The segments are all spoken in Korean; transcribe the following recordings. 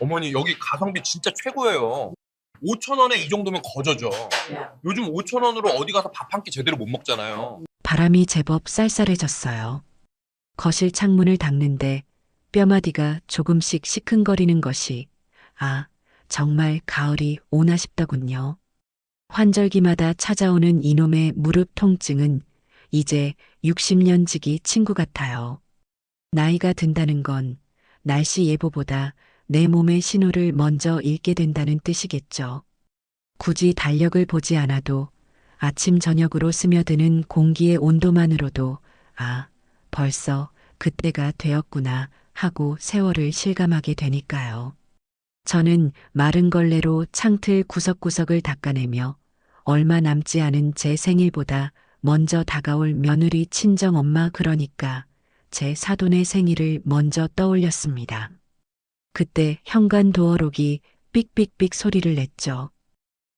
어머니 여기 가성비 진짜 최고예요. 5천 원에 이 정도면 거저죠. 요즘 5천 원으로 어디 가서 밥 한 끼 제대로 못 먹잖아요. 바람이 제법 쌀쌀해졌어요. 거실 창문을 닦는데 뼈마디가 조금씩 시큰거리는 것이 정말 가을이 오나 싶더군요. 환절기마다 찾아오는 이놈의 무릎 통증은 이제 60년 지기 친구 같아요. 나이가 든다는 건 날씨 예보보다 내 몸의 신호를 먼저 읽게 된다는 뜻이겠죠. 굳이 달력을 보지 않아도 아침 저녁으로 스며드는 공기의 온도만으로도 벌써 그때가 되었구나 하고 세월을 실감하게 되니까요. 저는 마른 걸레로 창틀 구석구석을 닦아내며 얼마 남지 않은 제 생일보다 먼저 다가올 며느리 친정엄마 그러니까 제 사돈의 생일을 먼저 떠올렸습니다. 그때 현관 도어록이 삑삑삑 소리를 냈죠.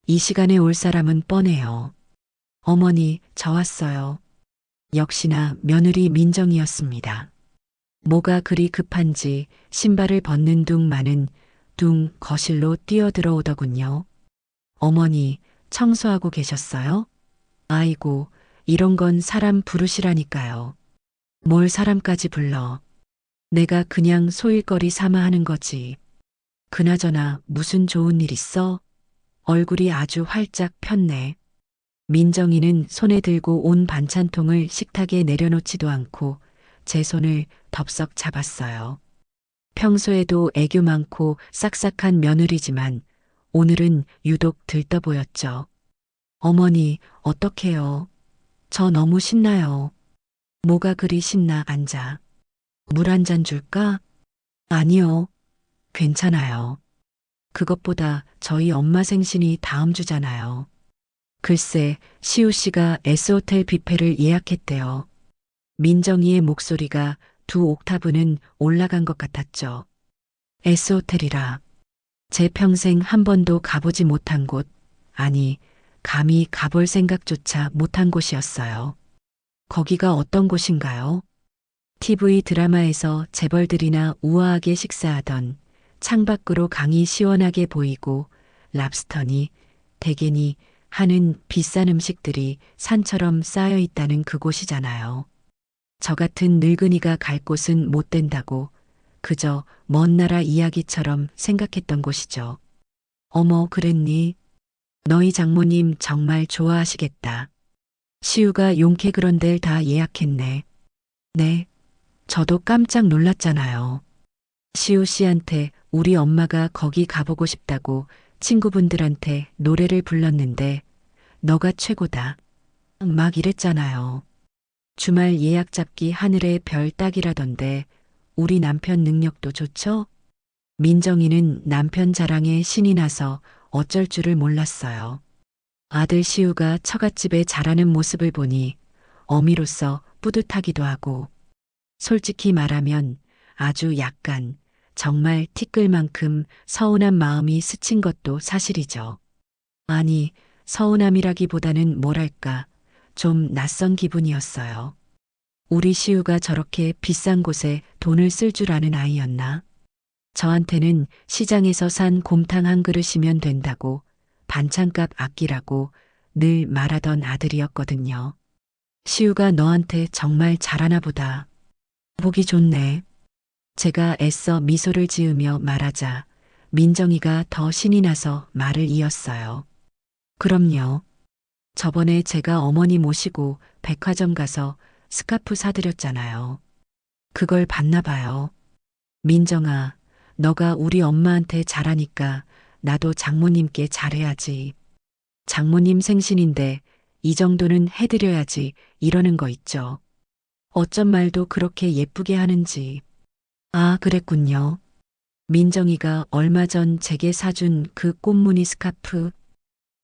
이 시간에 올 사람은 뻔해요. 어머니, 저 왔어요. 역시나 며느리 민정이었습니다. 뭐가 그리 급한지 신발을 벗는 둥마는 둥 거실로 뛰어들어 오더군요. 어머니, 청소하고 계셨어요? 아이고, 이런 건 사람 부르시라니까요. 뭘 사람까지 불러. 내가 그냥 소일거리 삼아 하는 거지. 그나저나 무슨 좋은 일 있어? 얼굴이 아주 활짝 폈네. 민정이는 손에 들고 온 반찬통을 식탁에 내려놓지도 않고 제 손을 덥석 잡았어요. 평소에도 애교 많고 싹싹한 며느리지만 오늘은 유독 들떠 보였죠. 어머니, 어떡해요? 저 너무 신나요. 뭐가 그리 신나 앉아. 물 한 잔 줄까? 아니요. 괜찮아요. 그것보다 저희 엄마 생신이 다음 주잖아요. 글쎄, 시우 씨가 S호텔 뷔페를 예약했대요. 민정이의 목소리가 두 옥타브는 올라간 것 같았죠. S호텔이라. 제 평생 한 번도 가보지 못한 곳, 아니, 감히 가볼 생각조차 못한 곳이었어요. 거기가 어떤 곳인가요? TV 드라마에서 재벌들이나 우아하게 식사하던 창밖으로 강이 시원하게 보이고 랍스터니, 대게니 하는 비싼 음식들이 산처럼 쌓여 있다는 그곳이잖아요. 저 같은 늙은이가 갈 곳은 못 된다고 그저 먼 나라 이야기처럼 생각했던 곳이죠. 어머, 그랬니? 너희 장모님 정말 좋아하시겠다. 시우가 용케 그런 데를 다 예약했네. 네, 저도 깜짝 놀랐잖아요. 시우 씨한테 우리 엄마가 거기 가보고 싶다고 친구분들한테 노래를 불렀는데 너가 최고다. 막 이랬잖아요. 주말 예약 잡기 하늘의 별 따기라던데 우리 남편 능력도 좋죠? 민정이는 남편 자랑에 신이 나서 어쩔 줄을 몰랐어요. 아들 시우가 처갓집에 잘하는 모습을 보니 어미로서 뿌듯하기도 하고 솔직히 말하면 아주 약간 정말 티끌 만큼 서운한 마음이 스친 것도 사실이죠. 아니, 서운함이라기보다는 뭐랄까, 좀 낯선 기분이었어요. 우리 시우가 저렇게 비싼 곳에 돈을 쓸 줄 아는 아이였나? 저한테는 시장에서 산 곰탕 한 그릇이면 된다고 반찬값 아끼라고 늘 말하던 아들이었거든요. 시우가 너한테 정말 잘하나 보다. 보기 좋네. 제가 애써 미소를 지으며 말하자 민정이가 더 신이 나서 말을 이었어요. 그럼요. 저번에 제가 어머니 모시고 백화점 가서 스카프 사드렸잖아요. 그걸 봤나 봐요. 민정아, 너가 우리 엄마한테 잘하니까 나도 장모님께 잘해야지. 장모님 생신인데 이 정도는 해드려야지 이러는 거 있죠. 어쩜 말도 그렇게 예쁘게 하는지. 아, 그랬군요. 민정이가 얼마 전 제게 사준 그 꽃무늬 스카프.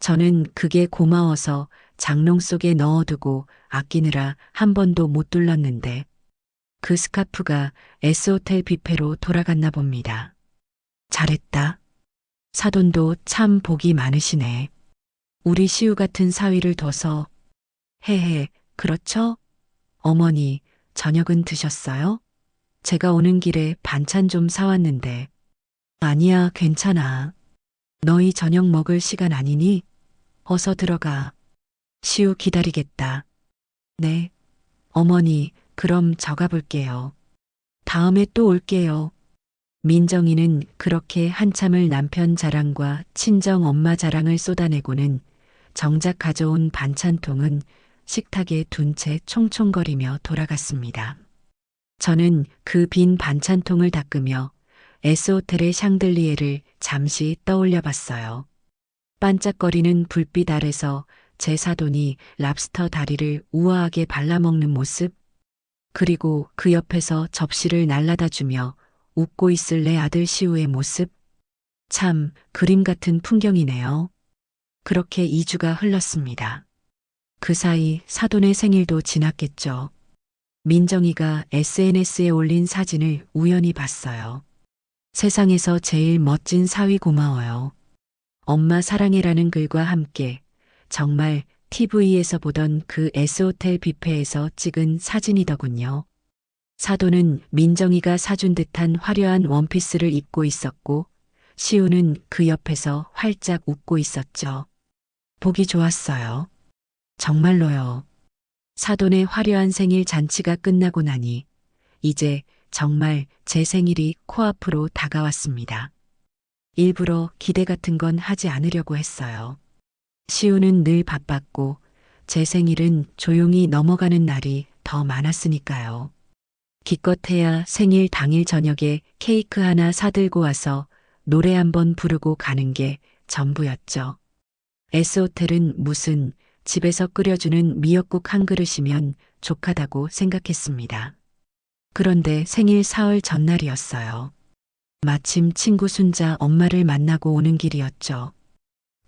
저는 그게 고마워서 장롱 속에 넣어두고 아끼느라 한 번도 못 둘렀는데 그 스카프가 S호텔 뷔페로 돌아갔나 봅니다. 잘했다. 사돈도 참 복이 많으시네. 우리 시우 같은 사위를 둬서. 헤헤, 그렇죠? 어머니, 저녁은 드셨어요? 제가 오는 길에 반찬 좀 사왔는데. 아니야, 괜찮아. 너희 저녁 먹을 시간 아니니? 어서 들어가. 시우 기다리겠다. 네. 어머니, 그럼 저 가볼게요. 다음에 또 올게요. 민정이는 그렇게 한참을 남편 자랑과 친정 엄마 자랑을 쏟아내고는 정작 가져온 반찬통은 식탁에 둔 채 총총거리며 돌아갔습니다. 저는 그 빈 반찬통을 닦으며 S호텔의 샹들리에를 잠시 떠올려 봤어요. 반짝거리는 불빛 아래서 제 사돈이 랍스터 다리를 우아하게 발라먹는 모습, 그리고 그 옆에서 접시를 날라다 주며 웃고 있을 내 아들 시우의 모습, 참 그림 같은 풍경이네요. 그렇게 2주가 흘렀습니다. 그 사이 사돈의 생일도 지났겠죠. 민정이가 SNS에 올린 사진을 우연히 봤어요. 세상에서 제일 멋진 사위 고마워요. 엄마 사랑해라는 글과 함께 정말 TV에서 보던 그 S호텔 뷔페에서 찍은 사진이더군요. 사돈은 민정이가 사준 듯한 화려한 원피스를 입고 있었고 시우는 그 옆에서 활짝 웃고 있었죠. 보기 좋았어요. 정말로요. 사돈의 화려한 생일 잔치가 끝나고 나니 이제 정말 제 생일이 코앞으로 다가왔습니다. 일부러 기대 같은 건 하지 않으려고 했어요. 시우는 늘 바빴고 제 생일은 조용히 넘어가는 날이 더 많았으니까요. 기껏해야 생일 당일 저녁에 케이크 하나 사들고 와서 노래 한번 부르고 가는 게 전부였죠. S호텔은 무슨 집에서 끓여주는 미역국 한 그릇이면 족하다고 생각했습니다. 그런데 생일 사흘 전날이었어요. 마침 친구 순자 엄마를 만나고 오는 길이었죠.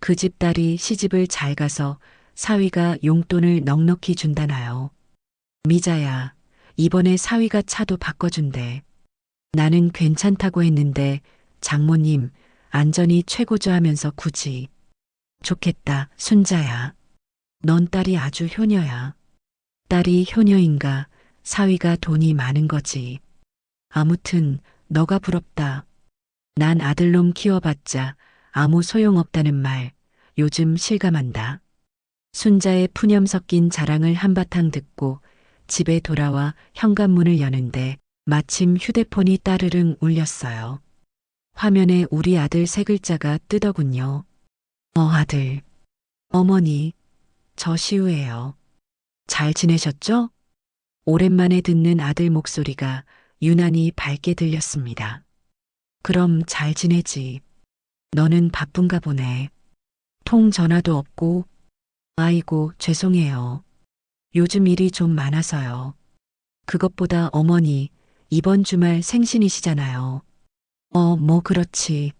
그 집 딸이 시집을 잘 가서 사위가 용돈을 넉넉히 준다나요. 미자야, 이번에 사위가 차도 바꿔준대. 나는 괜찮다고 했는데 장모님 안전이 최고죠 하면서 굳이. 좋겠다, 순자야. 넌 딸이 아주 효녀야. 딸이 효녀인가 사위가 돈이 많은 거지. 아무튼 너가 부럽다. 난 아들놈 키워봤자 아무 소용없다는 말 요즘 실감한다. 순자의 푸념 섞인 자랑을 한바탕 듣고 집에 돌아와 현관문을 여는데 마침 휴대폰이 따르릉 울렸어요. 화면에 우리 아들 세 글자가 뜨더군요. 아들. 어머니, 저 시우예요. 잘 지내셨죠? 오랜만에 듣는 아들 목소리가 유난히 밝게 들렸습니다. 그럼 잘 지내지. 너는 바쁜가 보네. 통 전화도 없고. 아이고, 죄송해요. 요즘 일이 좀 많아서요. 그것보다 어머니, 이번 주말 생신이시잖아요. 뭐 그렇지.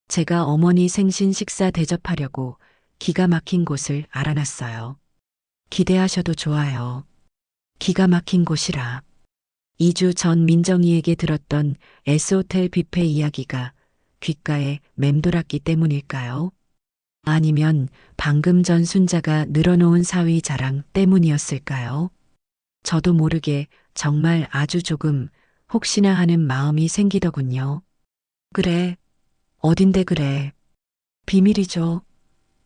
제가 어머니 생신 식사 대접하려고 기가 막힌 곳을 알아놨어요. 기대하셔도 좋아요. 기가 막힌 곳이라. 2주 전 민정이에게 들었던 S호텔 뷔페 이야기가 귓가에 맴돌았기 때문일까요? 아니면 방금 전 순자가 늘어놓은 사위 자랑 때문이었을까요? 저도 모르게 정말 아주 조금 혹시나 하는 마음이 생기더군요. 그래. 어딘데 그래. 비밀이죠.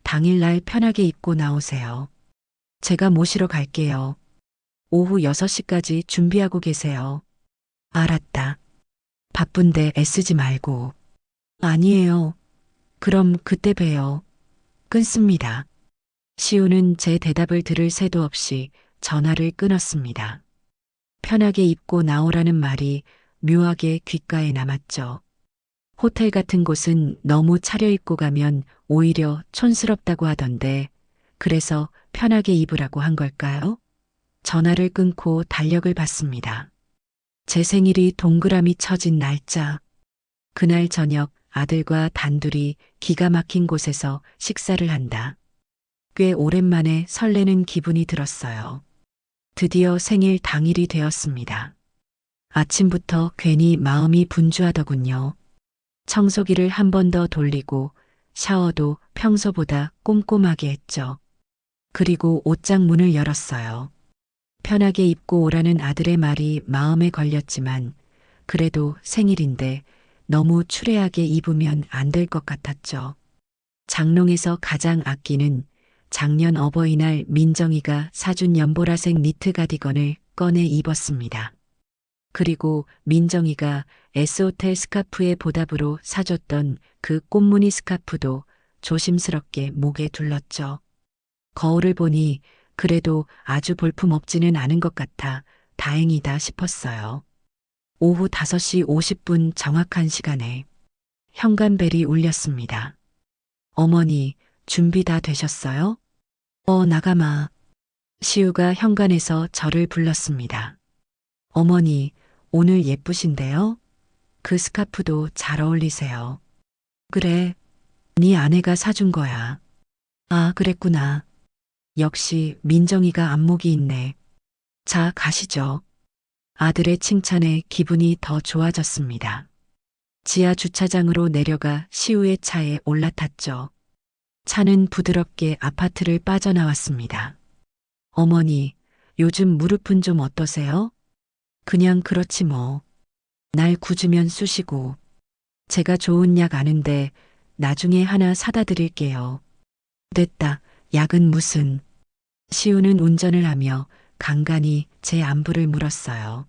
당일날 편하게 입고 나오세요. 제가 모시러 갈게요. 오후 6시까지 준비하고 계세요. 알았다. 바쁜데 애쓰지 말고. 아니에요. 그럼 그때 봬요. 끊습니다. 시우는 제 대답을 들을 새도 없이 전화를 끊었습니다. 편하게 입고 나오라는 말이 묘하게 귓가에 남았죠. 호텔 같은 곳은 너무 차려입고 가면 오히려 촌스럽다고 하던데 그래서 편하게 입으라고 한 걸까요? 전화를 끊고 달력을 봤습니다. 제 생일이 동그라미 쳐진 날짜. 그날 저녁 아들과 단둘이 기가 막힌 곳에서 식사를 한다. 꽤 오랜만에 설레는 기분이 들었어요. 드디어 생일 당일이 되었습니다. 아침부터 괜히 마음이 분주하더군요. 청소기를 한 번 더 돌리고 샤워도 평소보다 꼼꼼하게 했죠. 그리고 옷장 문을 열었어요. 편하게 입고 오라는 아들의 말이 마음에 걸렸지만 그래도 생일인데 너무 추레하게 입으면 안 될 것 같았죠. 장롱에서 가장 아끼는 작년 어버이날 민정이가 사준 연보라색 니트 가디건을 꺼내 입었습니다. 그리고 민정이가 S호텔 스카프의 보답으로 사줬던 그 꽃무늬 스카프도 조심스럽게 목에 둘렀죠. 거울을 보니 그래도 아주 볼품없지는 않은 것 같아 다행이다 싶었어요. 오후 5시 50분 정확한 시간에 현관벨이 울렸습니다. 어머니, 준비 다 되셨어요? 나가마. 시우가 현관에서 저를 불렀습니다. 어머니, 오늘 예쁘신데요? 그 스카프도 잘 어울리세요. 그래, 네 아내가 사준 거야. 아, 그랬구나. 역시 민정이가 안목이 있네. 자, 가시죠. 아들의 칭찬에 기분이 더 좋아졌습니다. 지하 주차장으로 내려가 시우의 차에 올라탔죠. 차는 부드럽게 아파트를 빠져나왔습니다. 어머니, 요즘 무릎은 좀 어떠세요? 그냥 그렇지 뭐. 날 굳으면 쑤시고. 제가 좋은 약 아는데 나중에 하나 사다 드릴게요. 됐다. 약은 무슨. 시우는 운전을 하며 간간히 제 안부를 물었어요.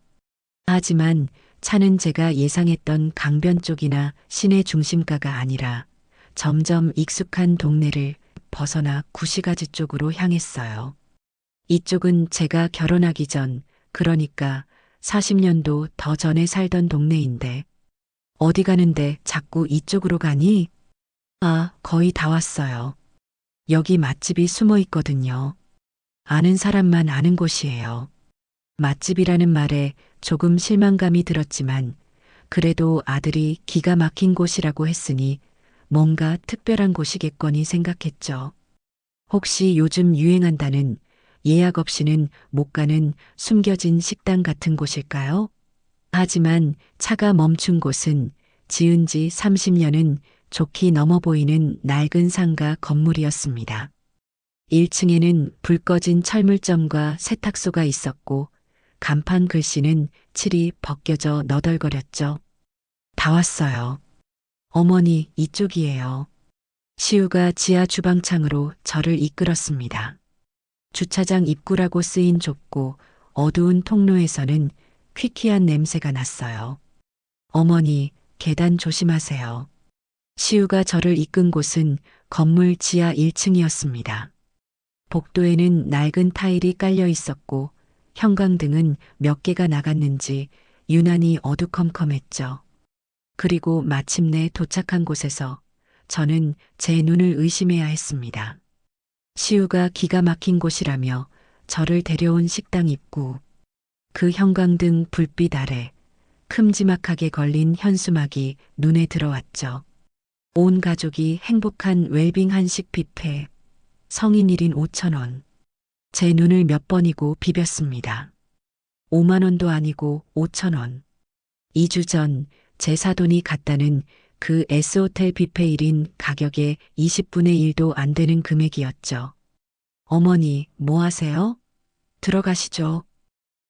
하지만 차는 제가 예상했던 강변 쪽이나 시내 중심가가 아니라 점점 익숙한 동네를 벗어나 구시가지 쪽으로 향했어요. 이쪽은 제가 결혼하기 전, 그러니까 40년도 더 전에 살던 동네인데, 어디 가는데 자꾸 이쪽으로 가니? 아, 거의 다 왔어요. 여기 맛집이 숨어 있거든요. 아는 사람만 아는 곳이에요. 맛집이라는 말에 조금 실망감이 들었지만, 그래도 아들이 기가 막힌 곳이라고 했으니 뭔가 특별한 곳이겠거니 생각했죠. 혹시 요즘 유행한다는 예약 없이는 못 가는 숨겨진 식당 같은 곳일까요? 하지만 차가 멈춘 곳은 지은 지 30년은 좋게 넘어 보이는 낡은 상가 건물이었습니다. 1층에는 불 꺼진 철물점과 세탁소가 있었고 간판 글씨는 칠이 벗겨져 너덜거렸죠. 다 왔어요. 어머니, 이쪽이에요. 시우가 지하 주방창으로 저를 이끌었습니다. 주차장 입구라고 쓰인 좁고 어두운 통로에서는 퀴퀴한 냄새가 났어요. 어머니, 계단 조심하세요. 시우가 저를 이끈 곳은 건물 지하 1층이었습니다. 복도에는 낡은 타일이 깔려 있었고 형광등은 몇 개가 나갔는지 유난히 어두컴컴했죠. 그리고 마침내 도착한 곳에서 저는 제 눈을 의심해야 했습니다. 시우가 기가 막힌 곳이라며 저를 데려온 식당 입구. 그 형광등 불빛 아래 큼지막하게 걸린 현수막이 눈에 들어왔죠. 온 가족이 행복한 웰빙 한식 뷔페. 성인 1인 5,000원. 제 눈을 몇 번이고 비볐습니다. 5만 원도 아니고 5,000원. 2주 전 제 사돈이 갔다는 그 S호텔 뷔페 1인 가격의 20분의 1도 안 되는 금액이었죠. 어머니, 뭐 하세요? 들어가시죠.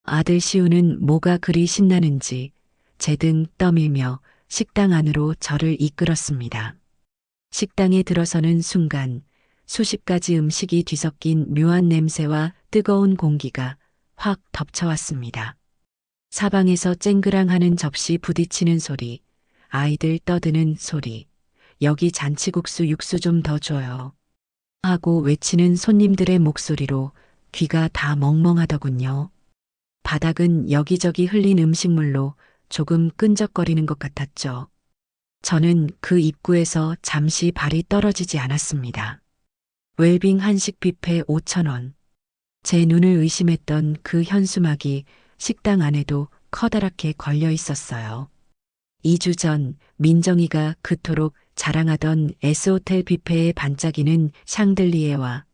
아들 시우는 뭐가 그리 신나는지 제 등 떠밀며 식당 안으로 저를 이끌었습니다. 식당에 들어서는 순간 수십 가지 음식이 뒤섞인 묘한 냄새와 뜨거운 공기가 확 덮쳐왔습니다. 사방에서 쨍그랑하는 접시 부딪히는 소리, 아이들 떠드는 소리, 여기 잔치국수 육수 좀 더 줘요. 하고 외치는 손님들의 목소리로 귀가 다 멍멍하더군요. 바닥은 여기저기 흘린 음식물로 조금 끈적거리는 것 같았죠. 저는 그 입구에서 잠시 발이 떨어지지 않았습니다. 웰빙 한식 뷔페 5,000원. 제 눈을 의심했던 그 현수막이 식당 안에도 커다랗게 걸려 있었어요. 2주 전 민정이가 그토록 자랑하던 S호텔 뷔페의 반짝이는 샹들리에와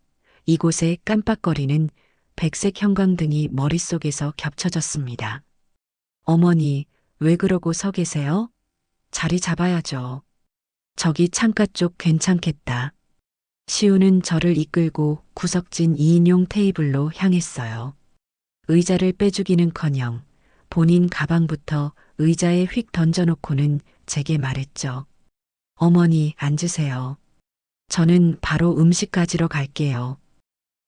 이곳의 깜빡거리는 백색 형광등이 머릿속에서 겹쳐졌습니다. 어머니, 왜 그러고 서 계세요? 자리 잡아야죠. 저기 창가 쪽 괜찮겠다. 시우는 저를 이끌고 구석진 2인용 테이블로 향했어요. 의자를 빼주기는커녕 본인 가방부터 의자에 휙 던져놓고는 제게 말했죠. 어머니, 앉으세요. 저는 바로 음식 가지러 갈게요.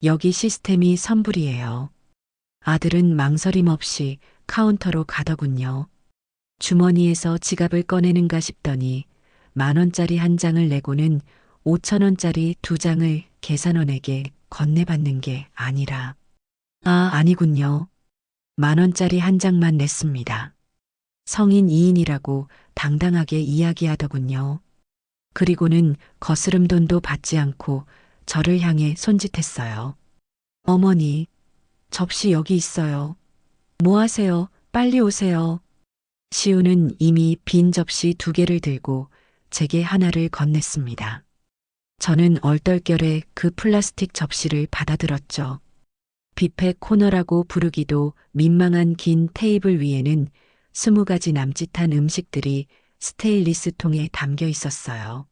여기 시스템이 선불이에요. 아들은 망설임 없이 카운터로 가더군요. 주머니에서 지갑을 꺼내는가 싶더니 10,000원짜리 한 장을 내고는 5,000원짜리 두 장을 계산원에게 건네받는 게 아니라, 아니군요. 10,000원짜리 한 장만 냈습니다. 성인 2인이라고 당당하게 이야기하더군요. 그리고는 거스름 돈도 받지 않고 저를 향해 손짓했어요. 어머니, 접시 여기 있어요. 뭐 하세요? 빨리 오세요. 시우는 이미 빈 접시 2개를 들고 제게 하나를 건넸습니다. 저는 얼떨결에 그 플라스틱 접시를 받아들었죠. 뷔페 코너라고 부르기도 민망한 긴 테이블 위에는 20가지 남짓한 음식들이 스테인리스 통에 담겨 있었어요.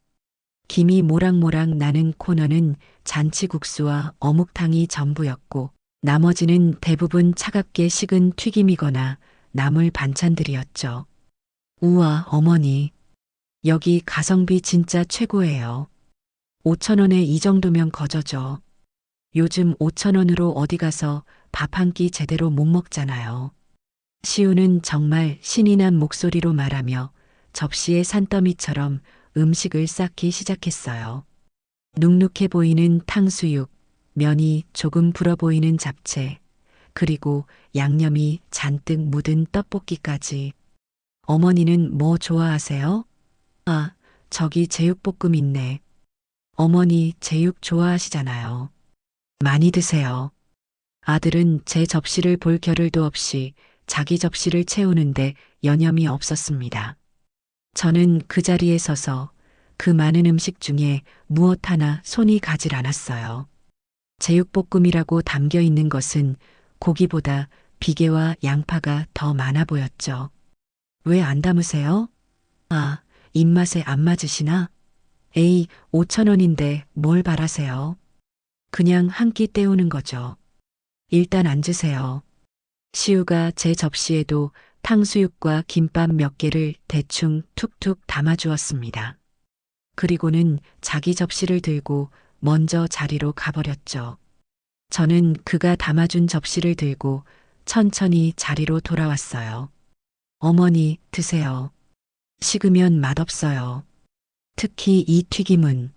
김이 모락모락 나는 코너는 잔치국수와 어묵탕이 전부였고 나머지는 대부분 차갑게 식은 튀김이거나 나물 반찬들이었죠. 우와, 어머니. 여기 가성비 진짜 최고예요. 5,000원에 이 정도면 거저죠. 요즘 5,000원으로 어디 가서 밥 한 끼 제대로 못 먹잖아요. 시우는 정말 신이 난 목소리로 말하며 접시에 산더미처럼 음식을 쌓기 시작했어요. 눅눅해 보이는 탕수육, 면이 조금 불어 보이는 잡채, 그리고 양념이 잔뜩 묻은 떡볶이까지. 어머니는 뭐 좋아하세요? 저기 제육볶음 있네. 어머니 제육 좋아하시잖아요. 많이 드세요. 아들은 제 접시를 볼 겨를도 없이 자기 접시를 채우는데 여념이 없었습니다. 저는 그 자리에 서서 그 많은 음식 중에 무엇 하나 손이 가질 않았어요. 제육볶음이라고 담겨 있는 것은 고기보다 비계와 양파가 더 많아 보였죠. 왜 안 담으세요? 입맛에 안 맞으시나? 에이, 5,000원인데 뭘 바라세요? 그냥 한 끼 때우는 거죠. 일단 앉으세요. 시우가 제 접시에도 탕수육과 김밥 몇 개를 대충 툭툭 담아주었습니다. 그리고는 자기 접시를 들고 먼저 자리로 가버렸죠. 저는 그가 담아준 접시를 들고 천천히 자리로 돌아왔어요. 어머니, 드세요. 식으면 맛없어요. 특히 이 튀김은.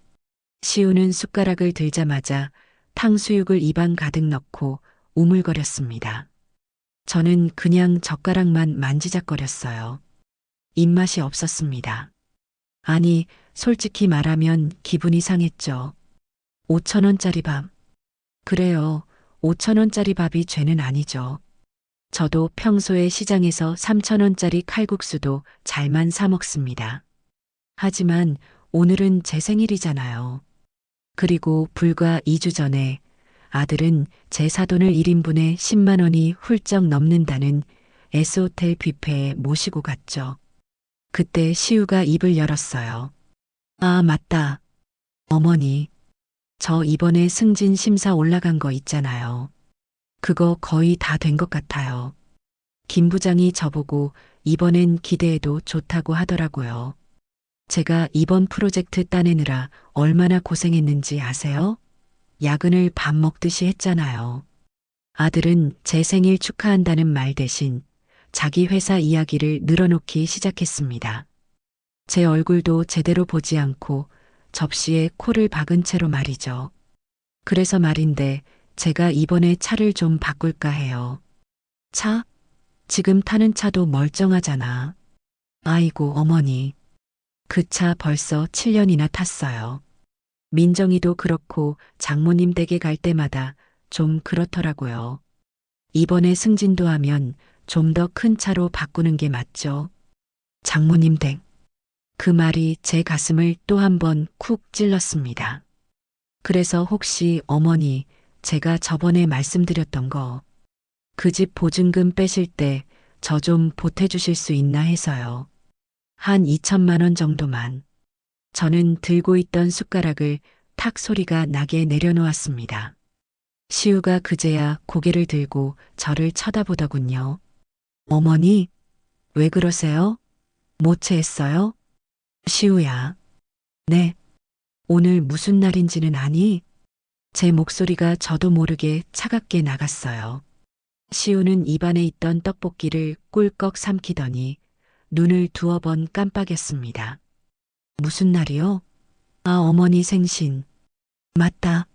시우는 숟가락을 들자마자 탕수육을 입안 가득 넣고 우물거렸습니다. 저는 그냥 젓가락만 만지작거렸어요. 입맛이 없었습니다. 아니, 솔직히 말하면 기분이 상했죠. 5,000원짜리 밥. 그래요. 5,000원짜리 밥이 죄는 아니죠. 저도 평소에 시장에서 3,000원짜리 칼국수도 잘만 사 먹습니다. 하지만 오늘은 제 생일이잖아요. 그리고 불과 2주 전에 아들은 제 사돈을 1인분에 10만 원이 훌쩍 넘는다는 S호텔 뷔페에 모시고 갔죠. 그때 시우가 입을 열었어요. 맞다. 어머니, 저 이번에 승진 심사 올라간 거 있잖아요. 그거 거의 다 된 것 같아요. 김 부장이 저보고 이번엔 기대해도 좋다고 하더라고요. 제가 이번 프로젝트 따내느라 얼마나 고생했는지 아세요? 야근을 밥 먹듯이 했잖아요. 아들은 제 생일 축하한다는 말 대신 자기 회사 이야기를 늘어놓기 시작했습니다. 제 얼굴도 제대로 보지 않고 접시에 코를 박은 채로 말이죠. 그래서 말인데 제가 이번에 차를 좀 바꿀까 해요. 차? 지금 타는 차도 멀쩡하잖아. 아이고, 어머니. 그 차 벌써 7년이나 탔어요. 민정이도 그렇고 장모님 댁에 갈 때마다 좀 그렇더라고요. 이번에 승진도 하면 좀 더 큰 차로 바꾸는 게 맞죠. 장모님 댁. 그 말이 제 가슴을 또 한 번 쿡 찔렀습니다. 그래서 혹시 어머니, 제가 저번에 말씀드렸던 거, 그 집 보증금 빼실 때 저 좀 보태주실 수 있나 해서요. 한 2천만 원 정도만. 저는 들고 있던 숟가락을 탁 소리가 나게 내려놓았습니다. 시우가 그제야 고개를 들고 저를 쳐다보더군요. 어머니, 왜 그러세요? 모체했어요? 시우야. 네. 오늘 무슨 날인지는 아니? 제 목소리가 저도 모르게 차갑게 나갔어요. 시우는 입안에 있던 떡볶이를 꿀꺽 삼키더니 눈을 두어 번 깜빡였습니다. 무슨 날이요? 아, 어머니 생신. 맞다.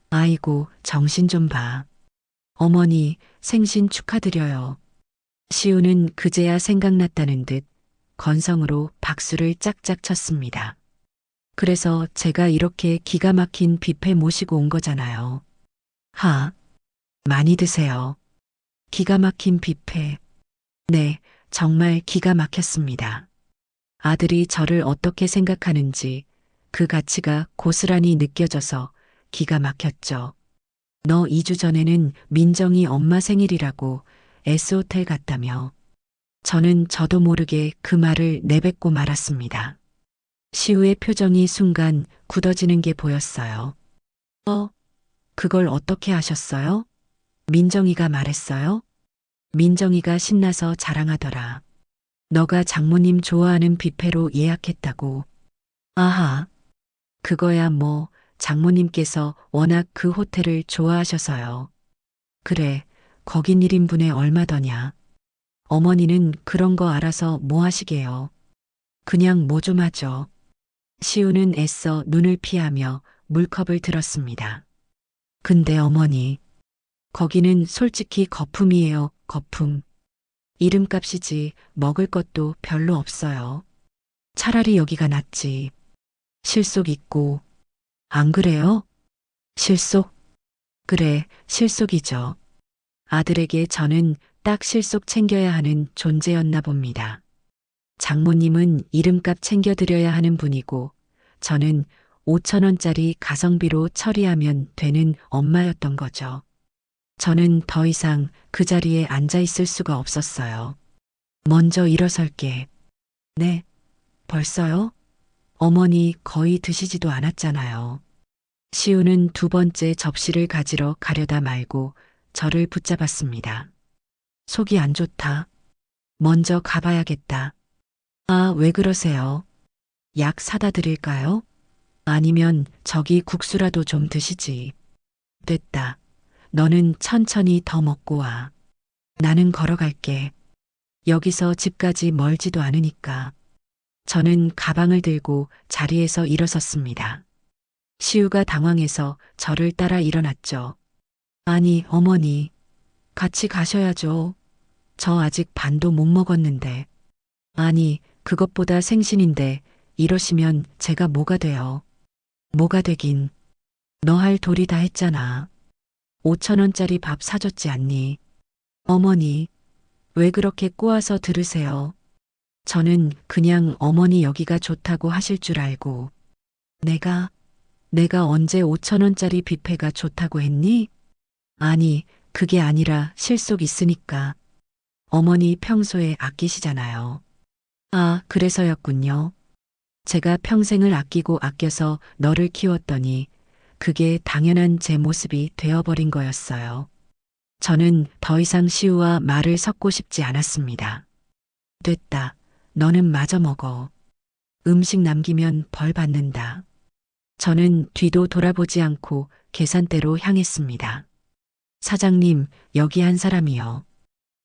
아이고, 정신 좀 봐. 어머니 생신 축하드려요. 시우는 그제야 생각났다는 듯 건성으로 박수를 짝짝 쳤습니다. 그래서 제가 이렇게 기가 막힌 뷔페 모시고 온 거잖아요. 하, 많이 드세요. 기가 막힌 뷔페. 네, 정말 기가 막혔습니다. 아들이 저를 어떻게 생각하는지 그 가치가 고스란히 느껴져서 기가 막혔죠. 너 2주 전에는 민정이 엄마 생일이라고 S호텔 갔다며. 저는 저도 모르게 그 말을 내뱉고 말았습니다. 시우의 표정이 순간 굳어지는 게 보였어요. 그걸 어떻게 하셨어요? 민정이가 말했어요? 민정이가 신나서 자랑하더라. 너가 장모님 좋아하는 뷔페로 예약했다고. 아하. 그거야 뭐 장모님께서 워낙 그 호텔을 좋아하셔서요. 그래, 거긴 1인분에 얼마더냐. 어머니는 그런 거 알아서 뭐 하시게요. 그냥 뭐 좀 하죠. 시우는 애써 눈을 피하며 물컵을 들었습니다. 근데 어머니, 거기는 솔직히 거품이에요, 거품. 이름값이지 먹을 것도 별로 없어요. 차라리 여기가 낫지. 실속 있고. 안 그래요? 실속? 그래, 실속이죠. 아들에게 저는 딱 실속 챙겨야 하는 존재였나 봅니다. 장모님은 이름값 챙겨드려야 하는 분이고, 저는 5천 원짜리 가성비로 처리하면 되는 엄마였던 거죠. 저는 더 이상 그 자리에 앉아 있을 수가 없었어요. 먼저 일어설게. 네, 벌써요? 어머니 거의 드시지도 않았잖아요. 시우는 두 번째 접시를 가지러 가려다 말고 저를 붙잡았습니다. 속이 안 좋다. 먼저 가봐야겠다. 아, 왜 그러세요? 약 사다 드릴까요? 아니면 저기 국수라도 좀 드시지. 됐다. 너는 천천히 더 먹고 와. 나는 걸어갈게. 여기서 집까지 멀지도 않으니까. 저는 가방을 들고 자리에서 일어섰습니다. 시우가 당황해서 저를 따라 일어났죠. 아니, 어머니. 같이 가셔야죠. 저 아직 반도 못 먹었는데. 아니, 그것보다 생신인데 이러시면 제가 뭐가 돼요? 뭐가 되긴. 너 할 도리 다 했잖아. 5천 원짜리 밥 사줬지 않니? 어머니, 왜 그렇게 꼬아서 들으세요? 저는 그냥 어머니 여기가 좋다고 하실 줄 알고. 내가 언제 5천 원짜리 뷔페가 좋다고 했니? 아니, 그게 아니라 실속 있으니까. 어머니 평소에 아끼시잖아요. 아, 그래서였군요. 제가 평생을 아끼고 아껴서 너를 키웠더니 그게 당연한 제 모습이 되어버린 거였어요. 저는 더 이상 시우와 말을 섞고 싶지 않았습니다. 됐다. 너는 마저 먹어. 음식 남기면 벌 받는다. 저는 뒤도 돌아보지 않고 계산대로 향했습니다. 사장님, 여기 한 사람이요.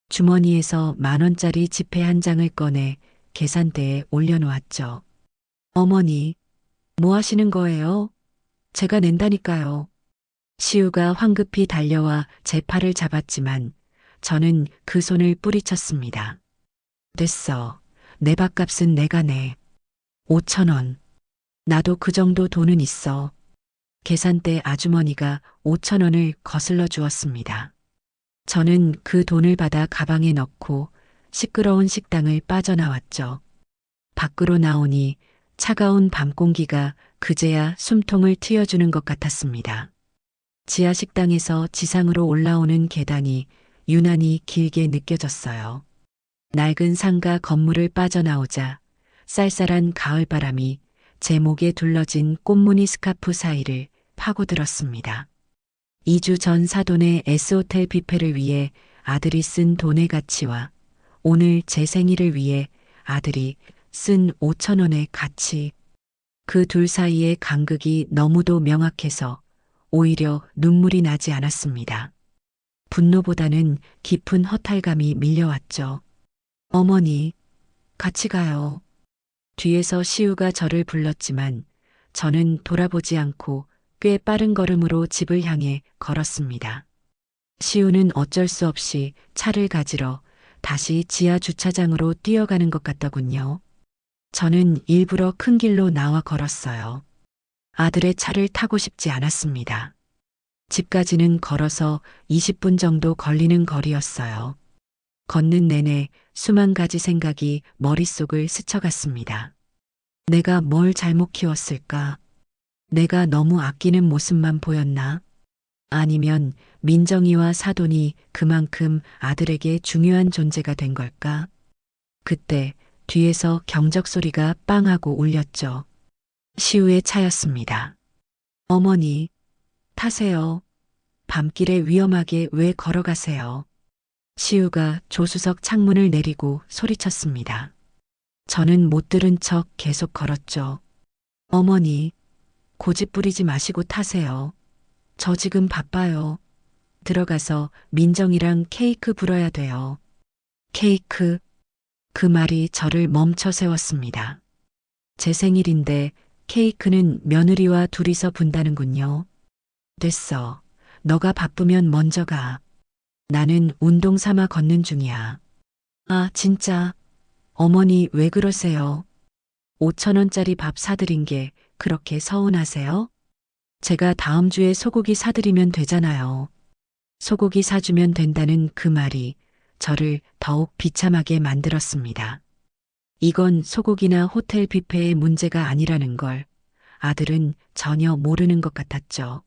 주머니에서 10,000원짜리 지폐 한 장을 꺼내 계산대에 올려놓았죠. 어머니, 뭐 하시는 거예요? 제가 낸다니까요. 시우가 황급히 달려와 제 팔을 잡았지만 저는 그 손을 뿌리쳤습니다. 됐어. 내 밥값은 내가 내. 5천 원. 나도 그 정도 돈은 있어. 계산대 아주머니가 5천 원을 거슬러 주었습니다. 저는 그 돈을 받아 가방에 넣고 시끄러운 식당을 빠져나왔죠. 밖으로 나오니 차가운 밤 공기가 그제야 숨통을 트여주는 것 같았습니다. 지하 식당에서 지상으로 올라오는 계단이 유난히 길게 느껴졌어요. 낡은 상가 건물을 빠져나오자 쌀쌀한 가을바람이 제 목에 둘러진 꽃무늬 스카프 사이를 파고들었습니다. 2주 전 사돈의 S호텔 뷔페를 위해 아들이 쓴 돈의 가치와 오늘 제 생일을 위해 아들이 쓴 5천 원의 가치. 그 둘 사이의 간극이 너무도 명확해서 오히려 눈물이 나지 않았습니다. 분노보다는 깊은 허탈감이 밀려왔죠. 어머니, 같이 가요. 뒤에서 시우가 저를 불렀지만 저는 돌아보지 않고 꽤 빠른 걸음으로 집을 향해 걸었습니다. 시우는 어쩔 수 없이 차를 가지러 다시 지하 주차장으로 뛰어가는 것 같더군요. 저는 일부러 큰 길로 나와 걸었어요. 아들의 차를 타고 싶지 않았습니다. 집까지는 걸어서 20분 정도 걸리는 거리였어요. 걷는 내내 수만 가지 생각이 머릿속을 스쳐갔습니다. 내가 뭘 잘못 키웠을까? 내가 너무 아끼는 모습만 보였나? 아니면 민정이와 사돈이 그만큼 아들에게 중요한 존재가 된 걸까? 그때 뒤에서 경적 소리가 빵 하고 울렸죠. 시우의 차였습니다. 어머니, 타세요. 밤길에 위험하게 왜 걸어가세요? 시우가 조수석 창문을 내리고 소리쳤습니다. 저는 못 들은 척 계속 걸었죠. 어머니, 고집 부리지 마시고 타세요. 저 지금 바빠요. 들어가서 민정이랑 케이크 불어야 돼요. 케이크. 그 말이 저를 멈춰 세웠습니다. 제 생일인데 케이크는 며느리와 둘이서 분다는군요. 됐어. 너가 바쁘면 먼저 가. 나는 운동 삼아 걷는 중이야. 아, 진짜. 어머니 왜 그러세요? 5천 원짜리 밥 사드린 게 그렇게 서운하세요? 제가 다음 주에 소고기 사드리면 되잖아요. 소고기 사주면 된다는 그 말이 저를 더욱 비참하게 만들었습니다. 이건 소고기나 호텔 뷔페의 문제가 아니라는 걸 아들은 전혀 모르는 것 같았죠.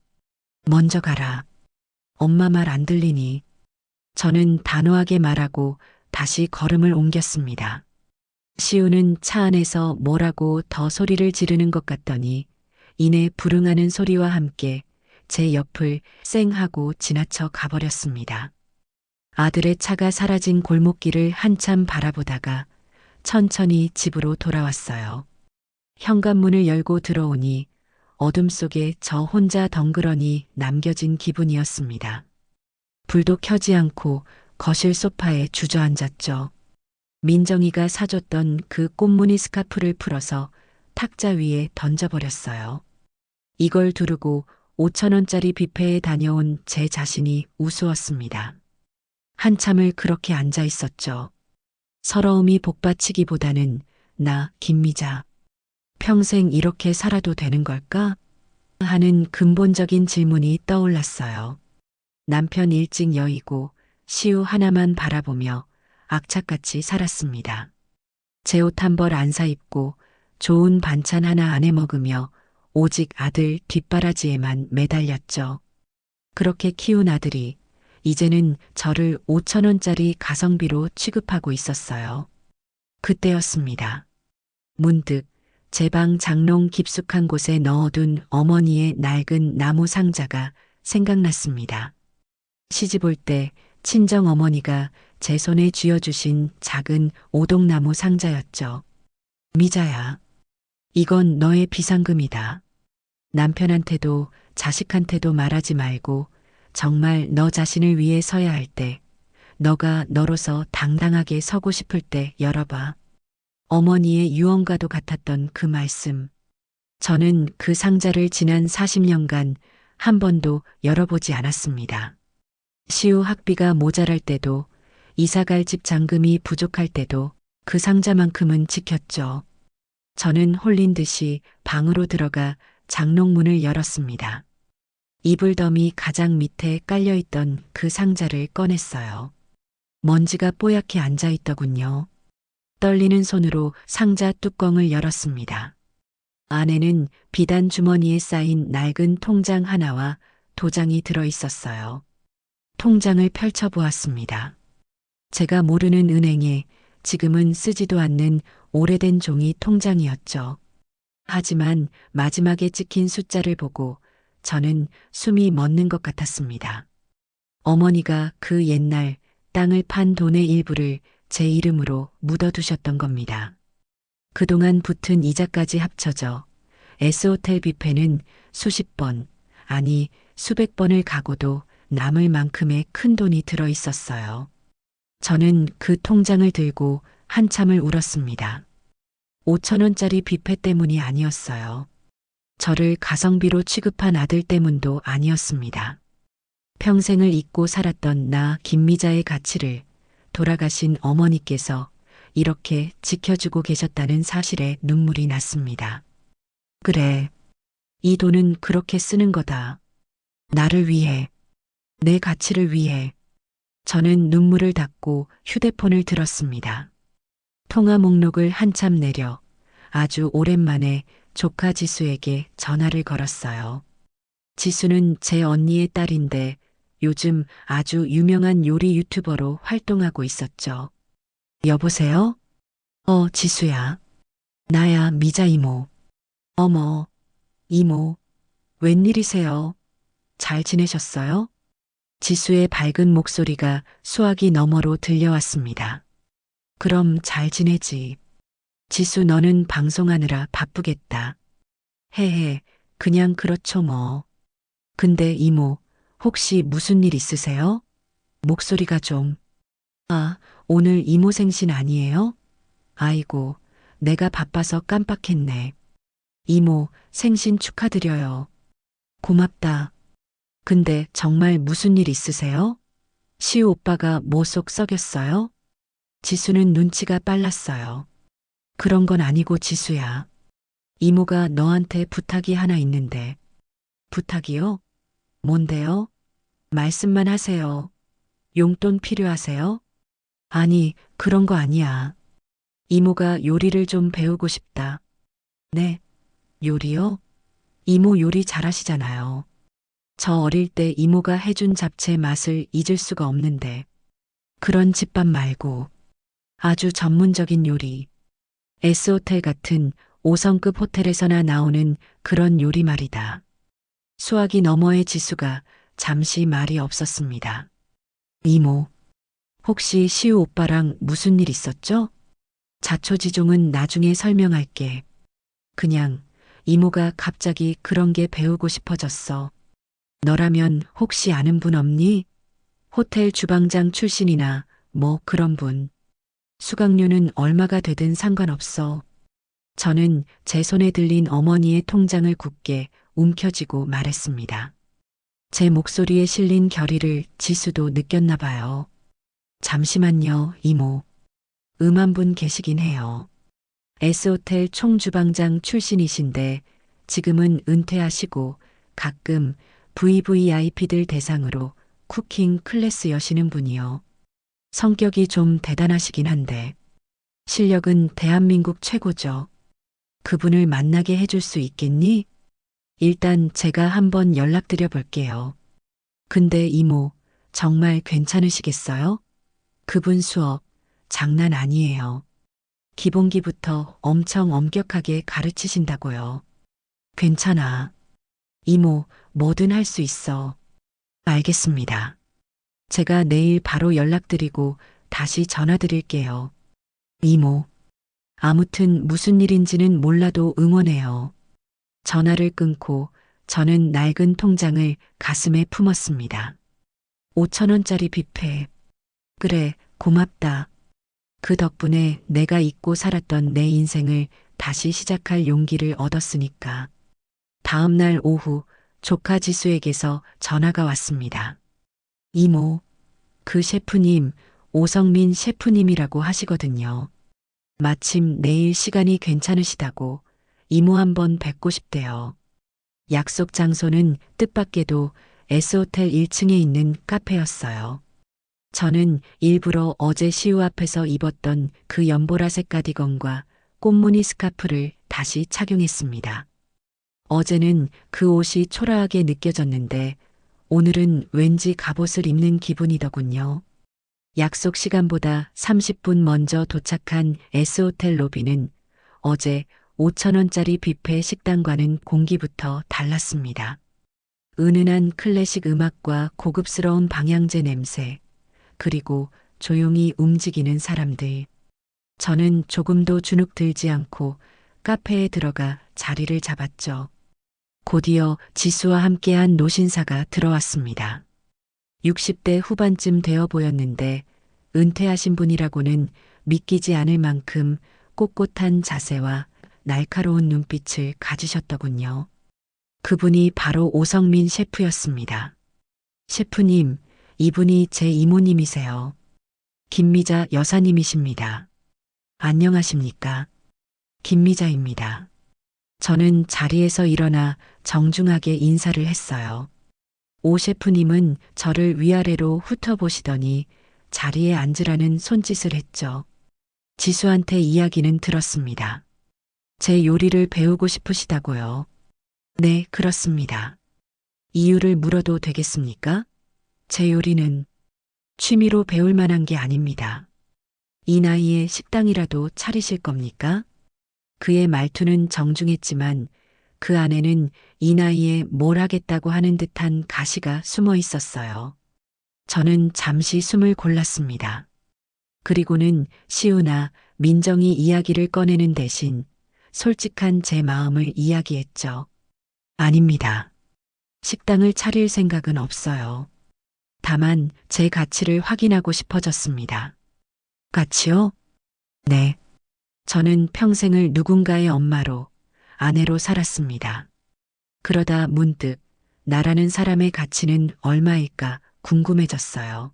먼저 가라. 엄마 말 안 들리니. 저는 단호하게 말하고 다시 걸음을 옮겼습니다. 시우는 차 안에서 뭐라고 더 소리를 지르는 것 같더니 이내 불응하는 소리와 함께 제 옆을 쌩하고 지나쳐 가버렸습니다. 아들의 차가 사라진 골목길을 한참 바라보다가 천천히 집으로 돌아왔어요. 현관문을 열고 들어오니 어둠 속에 저 혼자 덩그러니 남겨진 기분이었습니다. 불도 켜지 않고 거실 소파에 주저앉았죠. 민정이가 사줬던 그 꽃무늬 스카프를 풀어서 탁자 위에 던져버렸어요. 이걸 두르고 5천 원짜리 뷔페에 다녀온 제 자신이 우스웠습니다. 한참을 그렇게 앉아 있었죠. 서러움이 복받치기보다는 나 김미자. 평생 이렇게 살아도 되는 걸까? 하는 근본적인 질문이 떠올랐어요. 남편 일찍 여의고 시우 하나만 바라보며 악착같이 살았습니다. 제 옷 한 벌 안 사입고 좋은 반찬 하나 안 해 먹으며 오직 아들 뒷바라지에만 매달렸죠. 그렇게 키운 아들이 이제는 저를 5천 원짜리 가성비로 취급하고 있었어요. 그때였습니다. 문득 제 방 장롱 깊숙한 곳에 넣어둔 어머니의 낡은 나무 상자가 생각났습니다. 시집 올 때 친정 어머니가 제 손에 쥐어주신 작은 오동나무 상자였죠. 미자야, 이건 너의 비상금이다. 남편한테도 자식한테도 말하지 말고 정말 너 자신을 위해 서야 할 때, 너가 너로서 당당하게 서고 싶을 때 열어봐. 어머니의 유언과도 같았던 그 말씀. 저는 그 상자를 지난 40년간 한 번도 열어보지 않았습니다. 시우 학비가 모자랄 때도, 이사갈 집 잔금이 부족할 때도 그 상자만큼은 지켰죠. 저는 홀린 듯이 방으로 들어가 장롱문을 열었습니다. 이불더미 가장 밑에 깔려있던 그 상자를 꺼냈어요. 먼지가 뽀얗게 앉아있더군요. 떨리는 손으로 상자 뚜껑을 열었습니다. 안에는 비단 주머니에 쌓인 낡은 통장 하나와 도장이 들어있었어요. 통장을 펼쳐보았습니다. 제가 모르는 은행에 지금은 쓰지도 않는 오래된 종이 통장이었죠. 하지만 마지막에 찍힌 숫자를 보고 저는 숨이 멎는 것 같았습니다. 어머니가 그 옛날 땅을 판 돈의 일부를 제 이름으로 묻어두셨던 겁니다. 그동안 붙은 이자까지 합쳐져 S호텔 뷔페는 수십 번, 아니 수백 번을 가고도 남을 만큼의 큰 돈이 들어 있었어요. 저는 그 통장을 들고 한참을 울었습니다. 5천 원짜리 뷔페 때문이 아니었어요. 저를 가성비로 취급한 아들 때문도 아니었습니다. 평생을 잊고 살았던 나 김미자의 가치를 돌아가신 어머니께서 이렇게 지켜주고 계셨다는 사실에 눈물이 났습니다. 그래, 이 돈은 그렇게 쓰는 거다. 나를 위해, 내 가치를 위해. 저는 눈물을 닦고 휴대폰을 들었습니다. 통화 목록을 한참 내려 아주 오랜만에 조카 지수에게 전화를 걸었어요. 지수는 제 언니의 딸인데 요즘 아주 유명한 요리 유튜버로 활동하고 있었죠. 여보세요? 지수야. 나야, 미자 이모. 어머, 이모. 웬일이세요? 잘 지내셨어요? 지수의 밝은 목소리가 수화기 너머로 들려왔습니다. 그럼 잘 지내지. 지수 너는 방송하느라 바쁘겠다. 헤헤, 그냥 그렇죠 뭐. 근데 이모, 혹시 무슨 일 있으세요? 목소리가 좀. 아, 오늘 이모 생신 아니에요? 아이고, 내가 바빠서 깜빡했네. 이모, 생신 축하드려요. 고맙다. 근데 정말 무슨 일 있으세요? 시우 오빠가 뭐 속 썩였어요? 지수는 눈치가 빨랐어요. 그런 건 아니고 지수야. 이모가 너한테 부탁이 하나 있는데. 부탁이요? 뭔데요? 말씀만 하세요. 용돈 필요하세요? 아니, 그런 거 아니야. 이모가 요리를 좀 배우고 싶다. 네, 요리요? 이모 요리 잘하시잖아요. 저 어릴 때 이모가 해준 잡채 맛을 잊을 수가 없는데. 그런 집밥 말고 아주 전문적인 요리. S호텔 같은 5성급 호텔에서나 나오는 그런 요리 말이다. 수화기 너머의 지수가 잠시 말이 없었습니다. 이모, 혹시 시우 오빠랑 무슨 일 있었죠? 자초지종은 나중에 설명할게. 그냥 이모가 갑자기 그런 게 배우고 싶어졌어. 너라면 혹시 아는 분 없니? 호텔 주방장 출신이나 뭐 그런 분. 수강료는 얼마가 되든 상관없어. 저는 제 손에 들린 어머니의 통장을 굳게 움켜쥐고 말했습니다. 제 목소리에 실린 결의를 지수도 느꼈나 봐요. 잠시만요, 이모. 한 분 계시긴 해요. S호텔 총주방장 출신이신데 지금은 은퇴하시고 가끔 VVIP들 대상으로 쿠킹 클래스 여시는 분이요. 성격이 좀 대단하시긴 한데 실력은 대한민국 최고죠. 그분을 만나게 해줄 수 있겠니? 일단 제가 한번 연락드려 볼게요. 근데 이모, 정말 괜찮으시겠어요? 그분 수업 장난 아니에요. 기본기부터 엄청 엄격하게 가르치신다고요. 괜찮아. 이모, 뭐든 할 수 있어. 알겠습니다. 제가 내일 바로 연락드리고 다시 전화드릴게요. 이모. 아무튼 무슨 일인지는 몰라도 응원해요. 전화를 끊고 저는 낡은 통장을 가슴에 품었습니다. 5천 원짜리 뷔페. 그래, 고맙다. 그 덕분에 내가 잊고 살았던 내 인생을 다시 시작할 용기를 얻었으니까. 다음 날 오후 조카 지수에게서 전화가 왔습니다. 이모, 그 셰프님, 오성민 셰프님이라고 하시거든요. 마침 내일 시간이 괜찮으시다고 이모 한번 뵙고 싶대요. 약속 장소는 뜻밖에도 S호텔 1층에 있는 카페였어요. 저는 일부러 어제 시우 앞에서 입었던 그 연보라색 가디건과 꽃무늬 스카프를 다시 착용했습니다. 어제는 그 옷이 초라하게 느껴졌는데 오늘은 왠지 갑옷을 입는 기분이더군요. 약속 시간보다 30분 먼저 도착한 S호텔 로비는 어제 5천 원짜리 뷔페 식당과는 공기부터 달랐습니다. 은은한 클래식 음악과 고급스러운 방향제 냄새, 그리고 조용히 움직이는 사람들. 저는 조금도 주눅 들지 않고 카페에 들어가 자리를 잡았죠. 곧이어 지수와 함께한 노신사가 들어왔습니다. 60대 후반쯤 되어 보였는데 은퇴하신 분이라고는 믿기지 않을 만큼 꼿꼿한 자세와 날카로운 눈빛을 가지셨더군요. 그분이 바로 오성민 셰프였습니다. 셰프님, 이분이 제 이모님이세요. 김미자 여사님이십니다. 안녕하십니까? 김미자입니다. 저는 자리에서 일어나 정중하게 인사를 했어요. 오 셰프님은 저를 위아래로 훑어보시더니 자리에 앉으라는 손짓을 했죠. 지수한테 이야기는 들었습니다. 제 요리를 배우고 싶으시다고요? 네, 그렇습니다. 이유를 물어도 되겠습니까? 제 요리는 취미로 배울 만한 게 아닙니다. 이 나이에 식당이라도 차리실 겁니까? 그의 말투는 정중했지만 그 안에는 이 나이에 뭘 하겠다고 하는 듯한 가시가 숨어 있었어요. 저는 잠시 숨을 골랐습니다. 그리고는 시우나 민정이 이야기를 꺼내는 대신 솔직한 제 마음을 이야기했죠. 아닙니다. 식당을 차릴 생각은 없어요. 다만 제 가치를 확인하고 싶어졌습니다. 가치요? 네. 저는 평생을 누군가의 엄마로, 아내로 살았습니다. 그러다 문득 나라는 사람의 가치는 얼마일까 궁금해졌어요.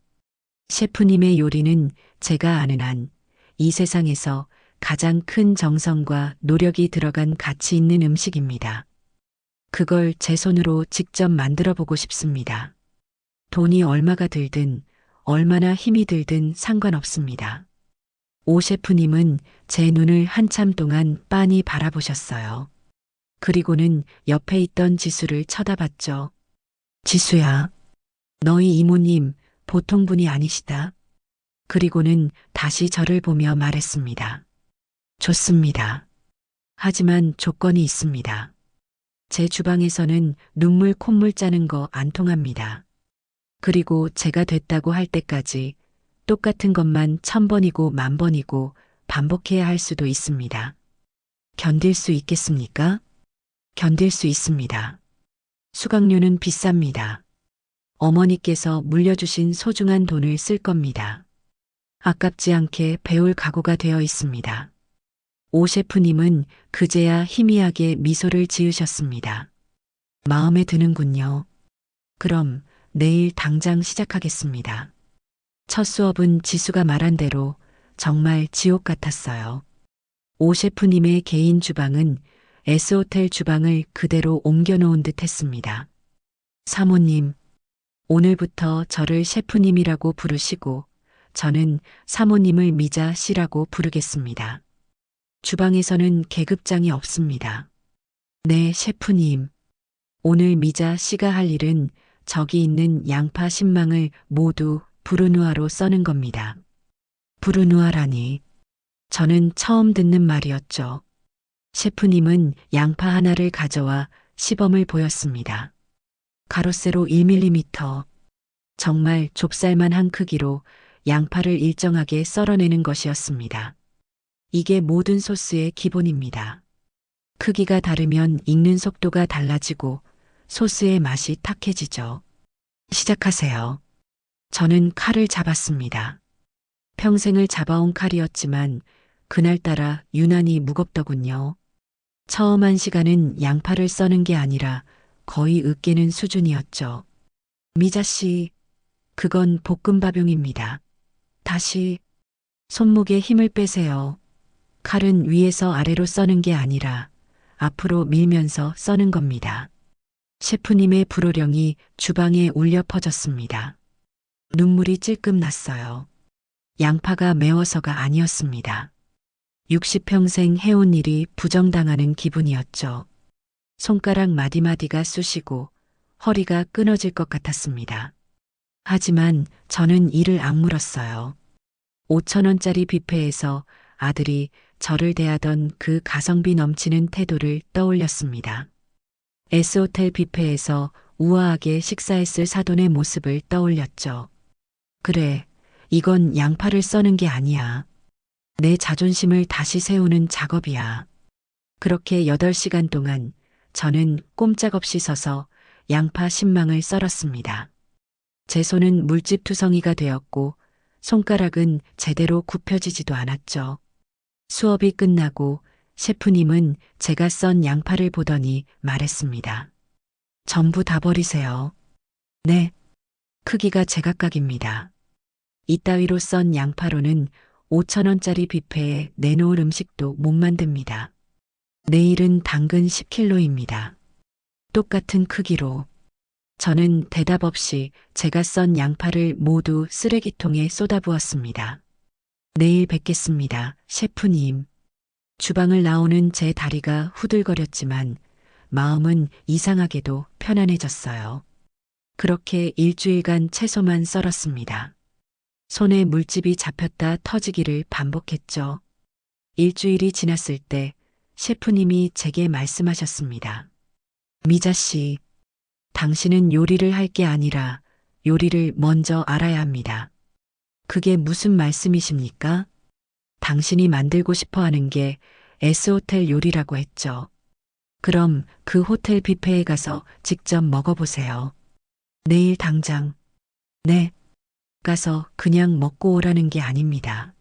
셰프님의 요리는 제가 아는 한 이 세상에서 가장 큰 정성과 노력이 들어간 가치 있는 음식입니다. 그걸 제 손으로 직접 만들어 보고 싶습니다. 돈이 얼마가 들든 얼마나 힘이 들든 상관없습니다. 오 셰프님은 제 눈을 한참 동안 빤히 바라보셨어요. 그리고는 옆에 있던 지수를 쳐다봤죠. 지수야, 너희 이모님 보통 분이 아니시다. 그리고는 다시 저를 보며 말했습니다. 좋습니다. 하지만 조건이 있습니다. 제 주방에서는 눈물 콧물 짜는 거 안 통합니다. 그리고 제가 됐다고 할 때까지 똑같은 것만 1000번이고 10,000번이고 반복해야 할 수도 있습니다. 견딜 수 있겠습니까? 견딜 수 있습니다. 수강료는 비쌉니다. 어머니께서 물려주신 소중한 돈을 쓸 겁니다. 아깝지 않게 배울 각오가 되어 있습니다. 오 셰프님은 그제야 희미하게 미소를 지으셨습니다. 마음에 드는군요. 그럼 내일 당장 시작하겠습니다. 첫 수업은 지수가 말한 대로 정말 지옥 같았어요. 오 셰프님의 개인 주방은 S호텔 주방을 그대로 옮겨놓은 듯 했습니다. 사모님, 오늘부터 저를 셰프님이라고 부르시고 저는 사모님을 미자 씨라고 부르겠습니다. 주방에서는 계급장이 없습니다. 네, 셰프님. 오늘 미자 씨가 할 일은 저기 있는 양파 10망을 모두 브루누아로 써는 겁니다. 브루누아라니. 저는 처음 듣는 말이었죠. 셰프님은 양파 하나를 가져와 시범을 보였습니다. 가로세로 1mm. 정말 좁쌀만한 크기로 양파를 일정하게 썰어내는 것이었습니다. 이게 모든 소스의 기본입니다. 크기가 다르면 익는 속도가 달라지고 소스의 맛이 탁해지죠. 시작하세요. 저는 칼을 잡았습니다. 평생을 잡아온 칼이었지만 그날따라 유난히 무겁더군요. 처음 한 시간은 양파를 써는 게 아니라 거의 으깨는 수준이었죠. 미자 씨, 그건 볶음밥용입니다. 다시 손목에 힘을 빼세요. 칼은 위에서 아래로 써는 게 아니라 앞으로 밀면서 써는 겁니다. 셰프님의 불호령이 주방에 울려 퍼졌습니다. 눈물이 찔끔 났어요. 양파가 매워서가 아니었습니다. 60평생 해온 일이 부정당하는 기분이었죠. 손가락 마디마디가 쑤시고 허리가 끊어질 것 같았습니다. 하지만 저는 이를 악물었어요. 5,000원짜리 뷔페에서 아들이 저를 대하던 그 가성비 넘치는 태도를 떠올렸습니다. S호텔 뷔페에서 우아하게 식사했을 사돈의 모습을 떠올렸죠. 그래, 이건 양파를 써는 게 아니야. 내 자존심을 다시 세우는 작업이야. 그렇게 8시간 동안 저는 꼼짝없이 서서 양파 10망을 썰었습니다. 제 손은 물집투성이가 되었고 손가락은 제대로 굽혀지지도 않았죠. 수업이 끝나고 셰프님은 제가 썬 양파를 보더니 말했습니다. 전부 다 버리세요. 네, 크기가 제각각입니다. 이따위로 썬 양파로는 5,000원짜리 뷔페에 내놓을 음식도 못 만듭니다. 내일은 당근 10kg입니다. 똑같은 크기로. 저는 대답 없이 제가 썬 양파를 모두 쓰레기통에 쏟아부었습니다. 내일 뵙겠습니다, 셰프님. 주방을 나오는 제 다리가 후들거렸지만 마음은 이상하게도 편안해졌어요. 그렇게 일주일간 채소만 썰었습니다. 손에 물집이 잡혔다 터지기를 반복했죠. 일주일이 지났을 때 셰프님이 제게 말씀하셨습니다. 미자 씨, 당신은 요리를 할 게 아니라 요리를 먼저 알아야 합니다. 그게 무슨 말씀이십니까? 당신이 만들고 싶어 하는 게 S호텔 요리라고 했죠. 그럼 그 호텔 뷔페에 가서 직접 먹어보세요. 내일 당장. 네. 가서 그냥 먹고 오라는 게 아닙니다.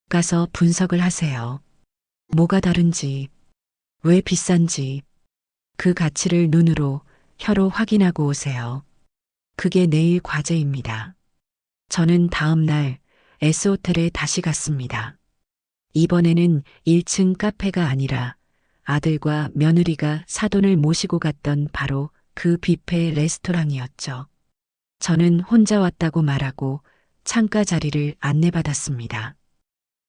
가서 분석을 하세요. 뭐가 다른지, 왜 비싼지, 그 가치를 눈으로, 혀로 확인하고 오세요. 그게 내일 과제입니다. 저는 다음 날 S호텔에 다시 갔습니다. 이번에는 1층 카페가 아니라 아들과 며느리가 사돈을 모시고 갔던 바로 그 뷔페 레스토랑이었죠. 저는 혼자 왔다고 말하고 창가 자리를 안내받았습니다.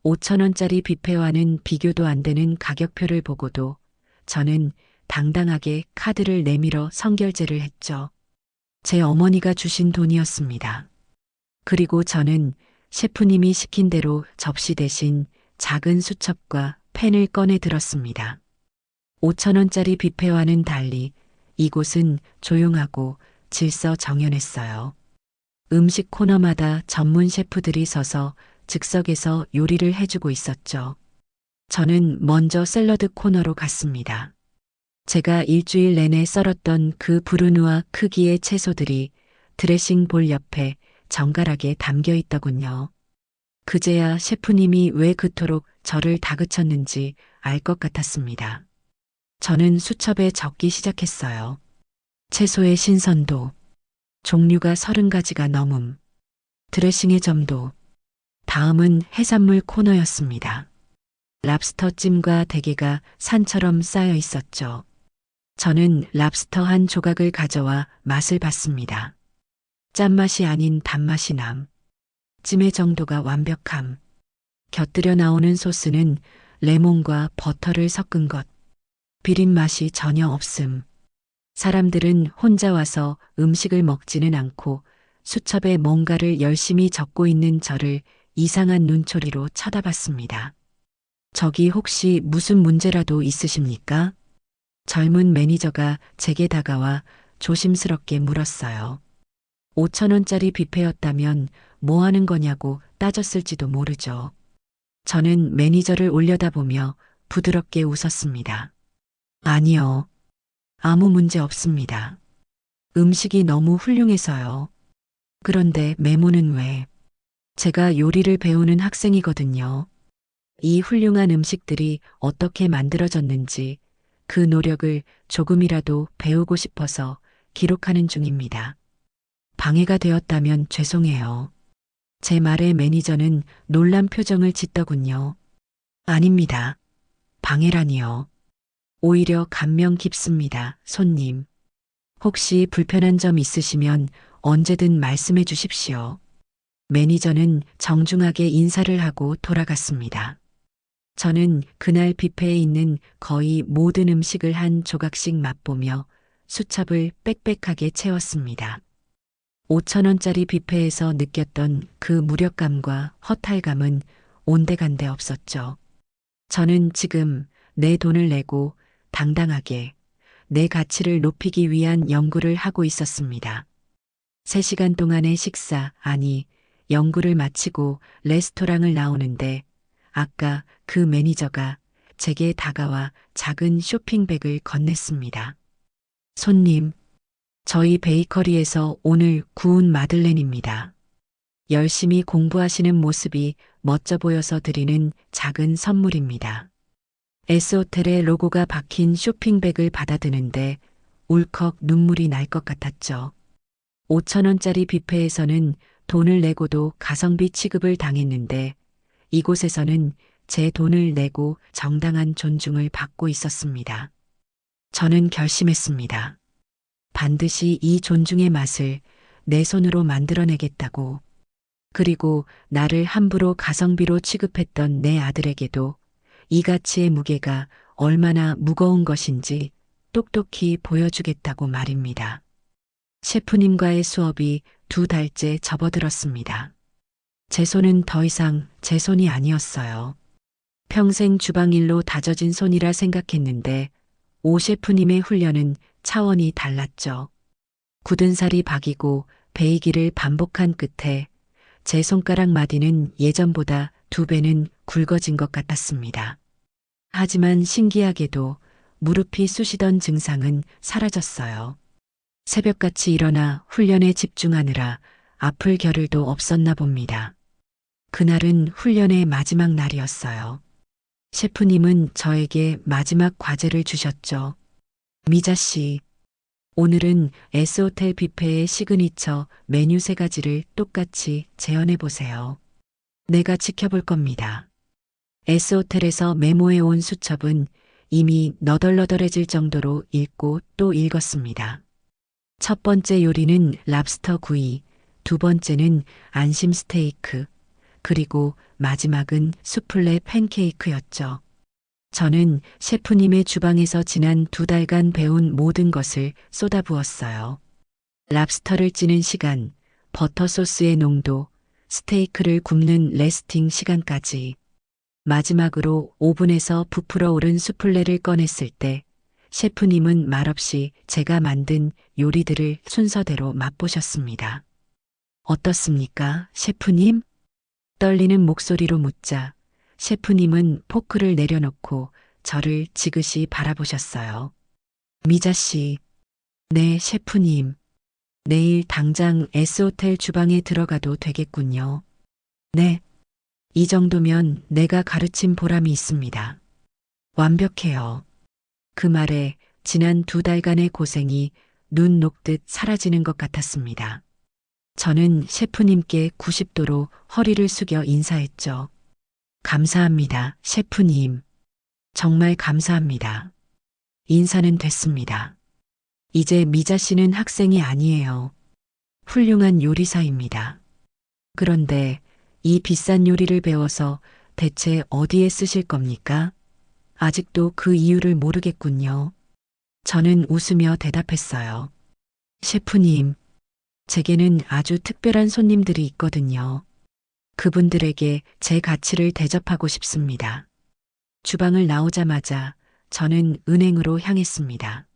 5,000원짜리 뷔페와는 비교도 안 되는 가격표를 보고도 저는 당당하게 카드를 내밀어 선결제를 했죠. 제 어머니가 주신 돈이었습니다. 그리고 저는 셰프님이 시킨 대로 접시 대신 작은 수첩과 펜을 꺼내 들었습니다. 5,000원짜리 뷔페와는 달리 이곳은 조용하고 질서 정연했어요. 음식 코너마다 전문 셰프들이 서서 즉석에서 요리를 해주고 있었죠. 저는 먼저 샐러드 코너로 갔습니다. 제가 일주일 내내 썰었던 그 브루누아 크기의 채소들이 드레싱 볼 옆에 정갈하게 담겨 있더군요. 그제야 셰프님이 왜 그토록 저를 다그쳤는지 알 것 같았습니다. 저는 수첩에 적기 시작했어요. 채소의 신선도, 종류가 30가지가 넘음, 드레싱의 점도. 다음은 해산물 코너였습니다. 랍스터 찜과 대게가 산처럼 쌓여 있었죠. 저는 랍스터 한 조각을 가져와 맛을 봤습니다. 짠맛이 아닌 단맛이 남. 찜의 정도가 완벽함. 곁들여 나오는 소스는 레몬과 버터를 섞은 것. 비린 맛이 전혀 없음. 사람들은 혼자 와서 음식을 먹지는 않고 수첩에 뭔가를 열심히 적고 있는 저를 이상한 눈초리로 쳐다봤습니다. 저기 혹시 무슨 문제라도 있으십니까? 젊은 매니저가 제게 다가와 조심스럽게 물었어요. 5,000원짜리 뷔페였다면 뭐 하는 거냐고 따졌을지도 모르죠. 저는 매니저를 올려다보며 부드럽게 웃었습니다. 아니요. 아무 문제 없습니다. 음식이 너무 훌륭해서요. 그런데 메모는 왜? 제가 요리를 배우는 학생이거든요. 이 훌륭한 음식들이 어떻게 만들어졌는지 그 노력을 조금이라도 배우고 싶어서 기록하는 중입니다. 방해가 되었다면 죄송해요. 제 말에 매니저는 놀란 표정을 짓더군요. 아닙니다. 방해라니요. 오히려 감명 깊습니다, 손님. 혹시 불편한 점 있으시면 언제든 말씀해 주십시오. 매니저는 정중하게 인사를 하고 돌아갔습니다. 저는 그날 뷔페에 있는 거의 모든 음식을 한 조각씩 맛보며 수첩을 빽빽하게 채웠습니다. 5,000원짜리 뷔페에서 느꼈던 그 무력감과 허탈감은 온데간데 없었죠. 저는 지금 내 돈을 내고 당당하게 내 가치를 높이기 위한 연구를 하고 있었습니다. 3시간 동안의 식사, 아니, 연구를 마치고 레스토랑을 나오는데 아까 그 매니저가 제게 다가와 작은 쇼핑백을 건넸습니다. 손님, 저희 베이커리에서 오늘 구운 마들렌입니다. 열심히 공부하시는 모습이 멋져 보여서 드리는 작은 선물입니다. S호텔의 로고가 박힌 쇼핑백을 받아드는데 울컥 눈물이 날 것 같았죠. 5,000원짜리 뷔페에서는 돈을 내고도 가성비 취급을 당했는데 이곳에서는 제 돈을 내고 정당한 존중을 받고 있었습니다. 저는 결심했습니다. 반드시 이 존중의 맛을 내 손으로 만들어내겠다고. 그리고 나를 함부로 가성비로 취급했던 내 아들에게도 이 가치의 무게가 얼마나 무거운 것인지 똑똑히 보여주겠다고 말입니다. 셰프님과의 수업이 2달째 접어들었습니다. 제 손은 더 이상 제 손이 아니었어요. 평생 주방일로 다져진 손이라 생각했는데 오 셰프님의 훈련은 차원이 달랐죠. 굳은 살이 박이고 베이기를 반복한 끝에 제 손가락 마디는 예전보다 2배는 굵어진 것 같았습니다. 하지만 신기하게도 무릎이 쑤시던 증상은 사라졌어요. 새벽같이 일어나 훈련에 집중하느라 아플 겨를도 없었나 봅니다. 그날은 훈련의 마지막 날이었어요. 셰프님은 저에게 마지막 과제를 주셨죠. 미자 씨, 오늘은 S호텔 뷔페의 시그니처 메뉴 3가지를 똑같이 재현해 보세요. 내가 지켜볼 겁니다. S호텔에서 메모해 온 수첩은 이미 너덜너덜해질 정도로 읽고 또 읽었습니다. 첫 번째 요리는 랍스터 구이, 2번째는 안심 스테이크, 그리고 마지막은 수플레 팬케이크였죠. 저는 셰프님의 주방에서 지난 2달간 배운 모든 것을 쏟아부었어요. 랍스터를 찌는 시간, 버터 소스의 농도, 스테이크를 굽는 레스팅 시간까지. 마지막으로 오븐에서 부풀어 오른 수플레를 꺼냈을 때 셰프님은 말없이 제가 만든 요리들을 순서대로 맛보셨습니다. 어떻습니까, 셰프님? 떨리는 목소리로 묻자 셰프님은 포크를 내려놓고 저를 지그시 바라보셨어요. 미자 씨, 네, 셰프님. 내일 당장 S호텔 주방에 들어가도 되겠군요. 네. 이 정도면 내가 가르친 보람이 있습니다. 완벽해요. 그 말에 지난 2달간의 고생이 눈 녹듯 사라지는 것 같았습니다. 저는 셰프님께 90도로 허리를 숙여 인사했죠. 감사합니다, 셰프님. 정말 감사합니다. 인사는 됐습니다. 이제 미자 씨는 학생이 아니에요. 훌륭한 요리사입니다. 그런데 이 비싼 요리를 배워서 대체 어디에 쓰실 겁니까? 아직도 그 이유를 모르겠군요. 저는 웃으며 대답했어요. 셰프님, 제게는 아주 특별한 손님들이 있거든요. 그분들에게 제 가치를 대접하고 싶습니다. 주방을 나오자마자 저는 은행으로 향했습니다.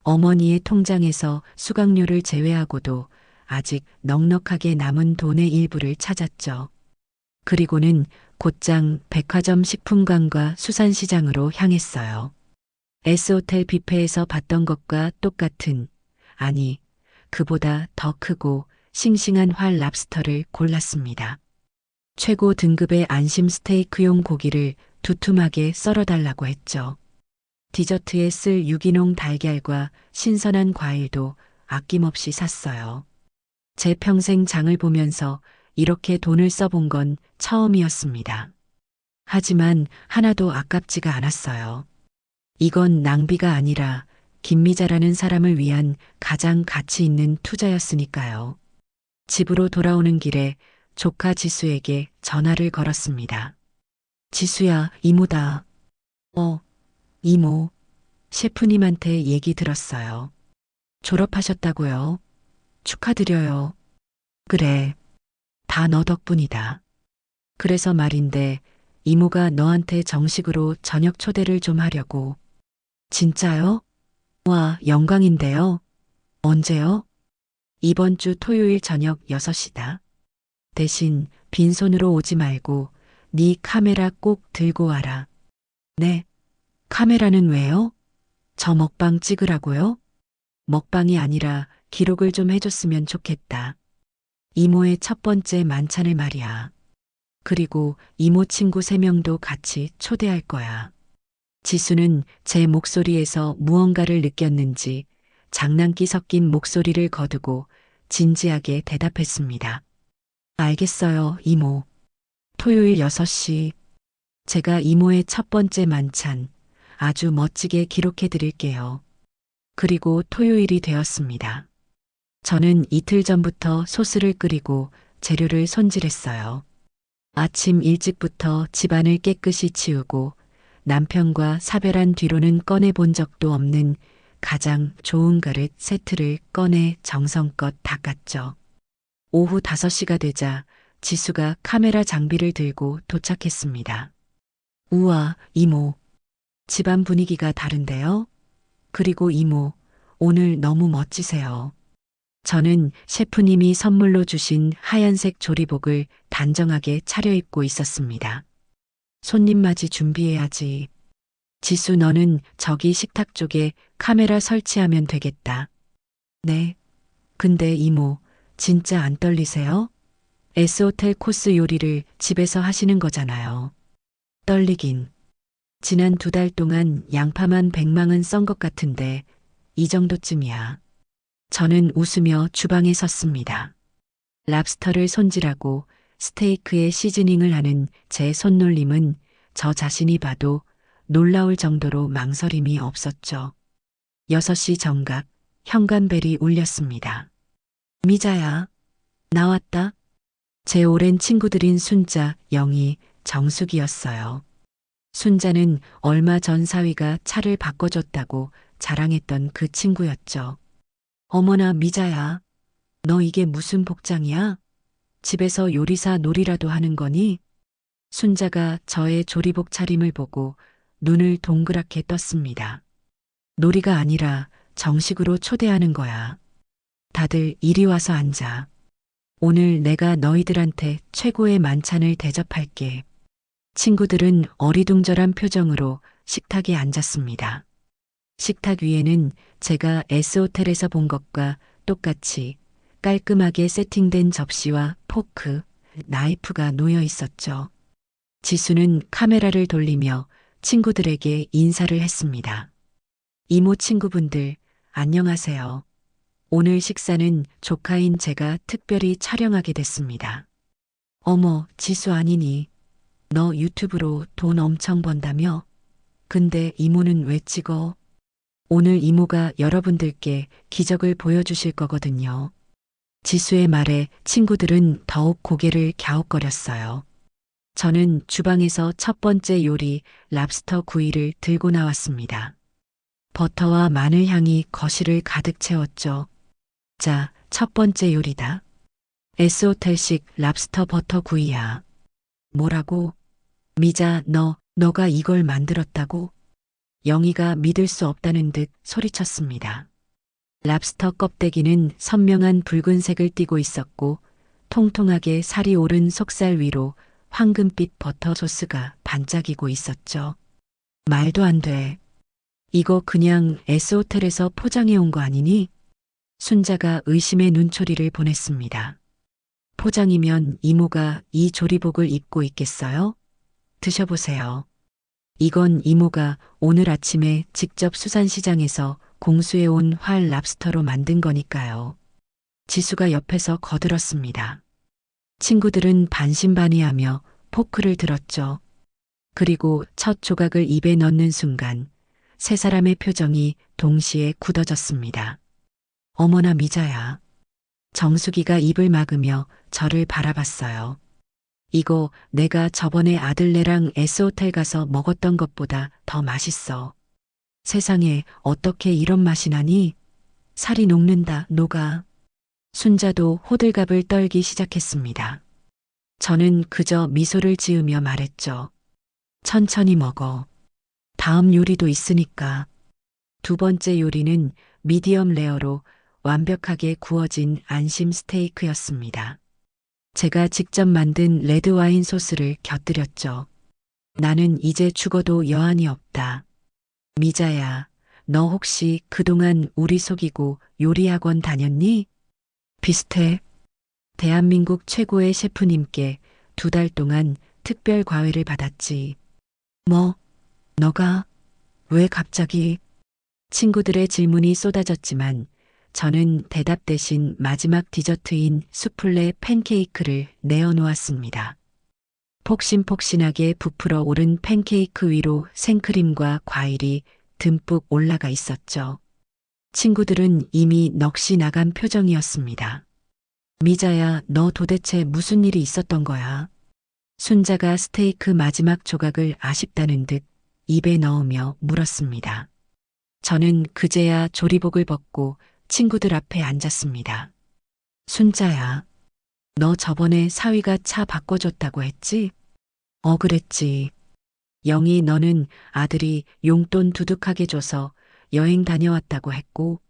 어머니의 통장에서 수강료를 제외하고도 아직 넉넉하게 남은 돈의 일부를 찾았죠. 그리고는 곧장 백화점 식품관과 수산시장으로 향했어요. S호텔 뷔페에서 봤던 것과 똑같은, 아니, 그보다 더 크고 싱싱한 활 랍스터를 골랐습니다. 최고 등급의 안심 스테이크용 고기를 두툼하게 썰어달라고 했죠. 디저트에 쓸 유기농 달걀과 신선한 과일도 아낌없이 샀어요. 제 평생 장을 보면서 이렇게 돈을 써본 건 처음이었습니다. 하지만 하나도 아깝지가 않았어요. 이건 낭비가 아니라 김미자라는 사람을 위한 가장 가치 있는 투자였으니까요. 집으로 돌아오는 길에 조카 지수에게 전화를 걸었습니다. 지수야, 이모다. 이모. 셰프님한테 얘기 들었어요. 졸업하셨다고요? 축하드려요. 그래. 다 너 덕분이다. 그래서 말인데 이모가 너한테 정식으로 저녁 초대를 좀 하려고. 진짜요? 와, 영광인데요. 언제요? 이번 주 토요일 저녁 6시다. 대신 빈손으로 오지 말고 네 카메라 꼭 들고 와라. 네. 카메라는 왜요? 저 먹방 찍으라고요? 먹방이 아니라 기록을 좀 해줬으면 좋겠다. 이모의 첫 번째 만찬을 말이야. 그리고 이모 친구 3명도 같이 초대할 거야. 지수는 제 목소리에서 무언가를 느꼈는지 장난기 섞인 목소리를 거두고 진지하게 대답했습니다. 알겠어요, 이모. 토요일 6시. 제가 이모의 첫 번째 만찬 아주 멋지게 기록해 드릴게요. 그리고 토요일이 되었습니다. 저는 이틀 전부터 소스를 끓이고 재료를 손질했어요. 아침 일찍부터 집안을 깨끗이 치우고 남편과 사별한 뒤로는 꺼내 본 적도 없는 가장 좋은 그릇 세트를 꺼내 정성껏 닦았죠. 오후 5시가 되자 지수가 카메라 장비를 들고 도착했습니다. 우와, 이모. 집안 분위기가 다른데요? 그리고 이모, 오늘 너무 멋지세요. 저는 셰프님이 선물로 주신 하얀색 조리복을 단정하게 차려입고 있었습니다. 손님 맞이 준비해야지. 지수 너는 저기 식탁 쪽에 카메라 설치하면 되겠다. 네. 근데 이모, 진짜 안 떨리세요? S호텔 코스 요리를 집에서 하시는 거잖아요. 떨리긴. 지난 2달 동안 양파만 100망은 썬 것 같은데 이 정도쯤이야. 저는 웃으며 주방에 섰습니다. 랍스터를 손질하고 스테이크에 시즈닝을 하는 제 손놀림은 저 자신이 봐도 놀라울 정도로 망설임이 없었죠. 6시 정각 현관벨이 울렸습니다. 미자야, 나왔다. 제 오랜 친구들인 순자, 영희, 정숙이었어요. 순자는 얼마 전 사위가 차를 바꿔줬다고 자랑했던 그 친구였죠. 어머나 미자야, 너 이게 무슨 복장이야? 집에서 요리사 놀이라도 하는 거니? 순자가 저의 조리복 차림을 보고 눈을 동그랗게 떴습니다. 놀이가 아니라 정식으로 초대하는 거야. 다들 이리 와서 앉아. 오늘 내가 너희들한테 최고의 만찬을 대접할게. 친구들은 어리둥절한 표정으로 식탁에 앉았습니다. 식탁 위에는 제가 S호텔에서 본 것과 똑같이 깔끔하게 세팅된 접시와 포크, 나이프가 놓여 있었죠. 지수는 카메라를 돌리며 친구들에게 인사를 했습니다. 이모 친구분들, 안녕하세요. 오늘 식사는 조카인 제가 특별히 촬영하게 됐습니다. 어머, 지수 아니니? 너 유튜브로 돈 엄청 번다며? 근데 이모는 왜 찍어? 오늘 이모가 여러분들께 기적을 보여주실 거거든요. 지수의 말에 친구들은 더욱 고개를 갸웃거렸어요. 저는 주방에서 첫 번째 요리 랍스터 구이를 들고 나왔습니다. 버터와 마늘 향이 거실을 가득 채웠죠. 자, 첫 번째 요리다. S호텔식 랍스터 버터 구이야. 뭐라고? 미자, 너가 이걸 만들었다고? 영희가 믿을 수 없다는 듯 소리쳤습니다. 랍스터 껍데기는 선명한 붉은색을 띠고 있었고 통통하게 살이 오른 속살 위로 황금빛 버터 소스가 반짝이고 있었죠. 말도 안 돼. 이거 그냥 S호텔에서 포장해 온 거 아니니? 순자가 의심의 눈초리를 보냈습니다. 포장이면 이모가 이 조리복을 입고 있겠어요? 드셔보세요. 이건 이모가 오늘 아침에 직접 수산시장에서 공수해온 활 랍스터로 만든 거니까요. 지수가 옆에서 거들었습니다. 친구들은 반신반의하며 포크를 들었죠. 그리고 첫 조각을 입에 넣는 순간 세 사람의 표정이 동시에 굳어졌습니다. 어머나 미자야. 정숙이가 입을 막으며 저를 바라봤어요. 이거 내가 저번에 아들네랑 S호텔 가서 먹었던 것보다 더 맛있어. 세상에 어떻게 이런 맛이 나니? 살이 녹는다, 녹아. 순자도 호들갑을 떨기 시작했습니다. 저는 그저 미소를 지으며 말했죠. 천천히 먹어. 다음 요리도 있으니까. 두 번째 요리는 미디엄 레어로 완벽하게 구워진 안심 스테이크였습니다. 제가 직접 만든 레드와인 소스를 곁들였죠. 나는 이제 죽어도 여한이 없다. 미자야, 너 혹시 그동안 우리 속이고 요리학원 다녔니? 비슷해. 대한민국 최고의 셰프님께 2달 동안 특별 과외를 받았지. 뭐, 너가? 왜 갑자기? 친구들의 질문이 쏟아졌지만 저는 대답 대신 마지막 디저트인 수플레 팬케이크를 내어놓았습니다. 폭신폭신하게 부풀어 오른 팬케이크 위로 생크림과 과일이 듬뿍 올라가 있었죠. 친구들은 이미 넋이 나간 표정이었습니다. 미자야, 너 도대체 무슨 일이 있었던 거야? 순자가 스테이크 마지막 조각을 아쉽다는 듯 입에 넣으며 물었습니다. 저는 그제야 조리복을 벗고 친구들 앞에 앉았습니다. 순자야, 너 저번에 사위가 차 바꿔줬다고 했지? 그랬지. 영희 너는 아들이 용돈 두둑하게 줘서 여행 다녀왔다고 했고,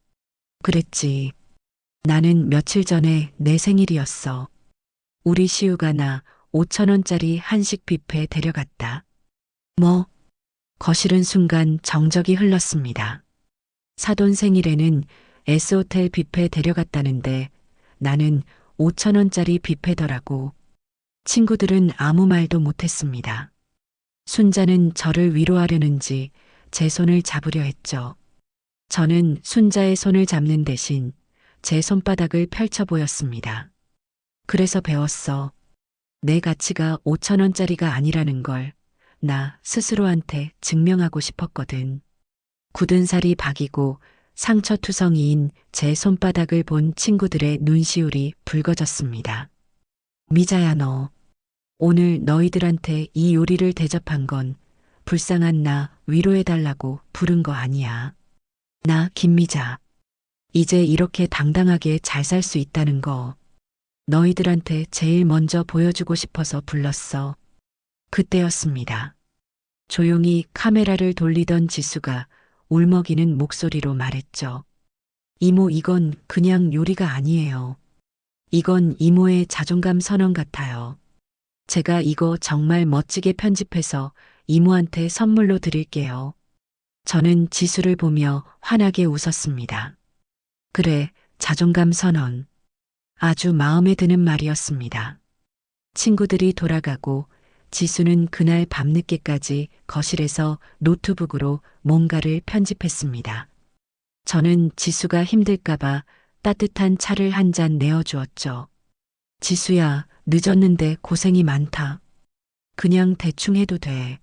그랬지. 나는 며칠 전에 내 생일이었어. 우리 시우가 나 5,000원짜리 한식 뷔페 데려갔다. 뭐? 거실은 순간 정적이 흘렀습니다. 사돈 생일에는 S호텔 뷔페 데려갔다는데 나는 5,000원짜리 뷔페더라고. 친구들은 아무 말도 못했습니다. 순자는 저를 위로하려는지 제 손을 잡으려 했죠. 저는 순자의 손을 잡는 대신 제 손바닥을 펼쳐 보였습니다. 그래서 배웠어. 내 가치가 5,000원짜리가 아니라는 걸 나 스스로한테 증명하고 싶었거든. 굳은 살이 박이고 상처투성이인 제 손바닥을 본 친구들의 눈시울이 붉어졌습니다. 미자야 너. 오늘 너희들한테 이 요리를 대접한 건 불쌍한 나 위로해달라고 부른 거 아니야. 나 김미자. 이제 이렇게 당당하게 잘 살 수 있다는 거 너희들한테 제일 먼저 보여주고 싶어서 불렀어. 그때였습니다. 조용히 카메라를 돌리던 지수가 울먹이는 목소리로 말했죠. 이모, 이건 그냥 요리가 아니에요. 이건 이모의 자존감 선언 같아요. 제가 이거 정말 멋지게 편집해서 이모한테 선물로 드릴게요. 저는 지수를 보며 환하게 웃었습니다. 그래, 자존감 선언. 아주 마음에 드는 말이었습니다. 친구들이 돌아가고 지수는 그날 밤늦게까지 거실에서 노트북으로 뭔가를 편집했습니다. 저는 지수가 힘들까봐 따뜻한 차를 한 잔 내어주었죠. 지수야, 늦었는데 고생이 많다. 그냥 대충 해도 돼.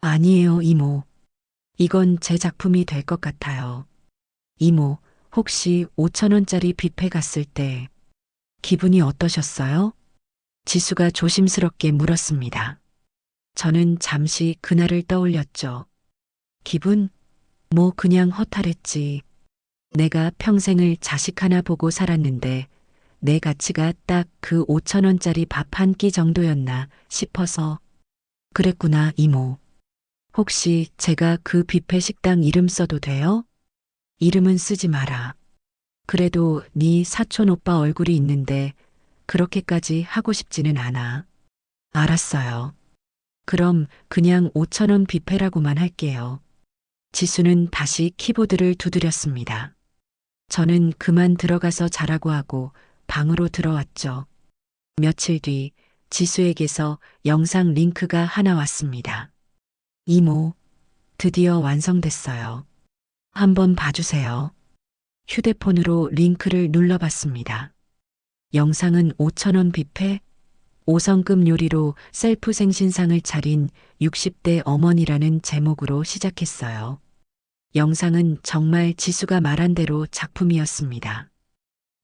아니에요, 이모. 이건 제 작품이 될 것 같아요. 이모, 혹시 5,000원짜리 뷔페 갔을 때 기분이 어떠셨어요? 지수가 조심스럽게 물었습니다. 저는 잠시 그날을 떠올렸죠. 기분? 뭐 그냥 허탈했지. 내가 평생을 자식 하나 보고 살았는데 내 가치가 딱 그 5,000원짜리 밥 한 끼 정도였나 싶어서. 그랬구나, 이모. 혹시 제가 그 뷔페 식당 이름 써도 돼요? 이름은 쓰지 마라. 그래도 네 사촌 오빠 얼굴이 있는데 그렇게까지 하고 싶지는 않아. 알았어요. 그럼 그냥 5,000원 뷔페라고만 할게요. 지수는 다시 키보드를 두드렸습니다. 저는 그만 들어가서 자라고 하고 방으로 들어왔죠. 며칠 뒤 지수에게서 영상 링크가 하나 왔습니다. 이모, 드디어 완성됐어요. 한번 봐주세요. 휴대폰으로 링크를 눌러봤습니다. 영상은 5,000원 뷔페, 5성급 요리로 셀프 생신상을 차린 60대 어머니라는 제목으로 시작했어요. 영상은 정말 지수가 말한 대로 작품이었습니다.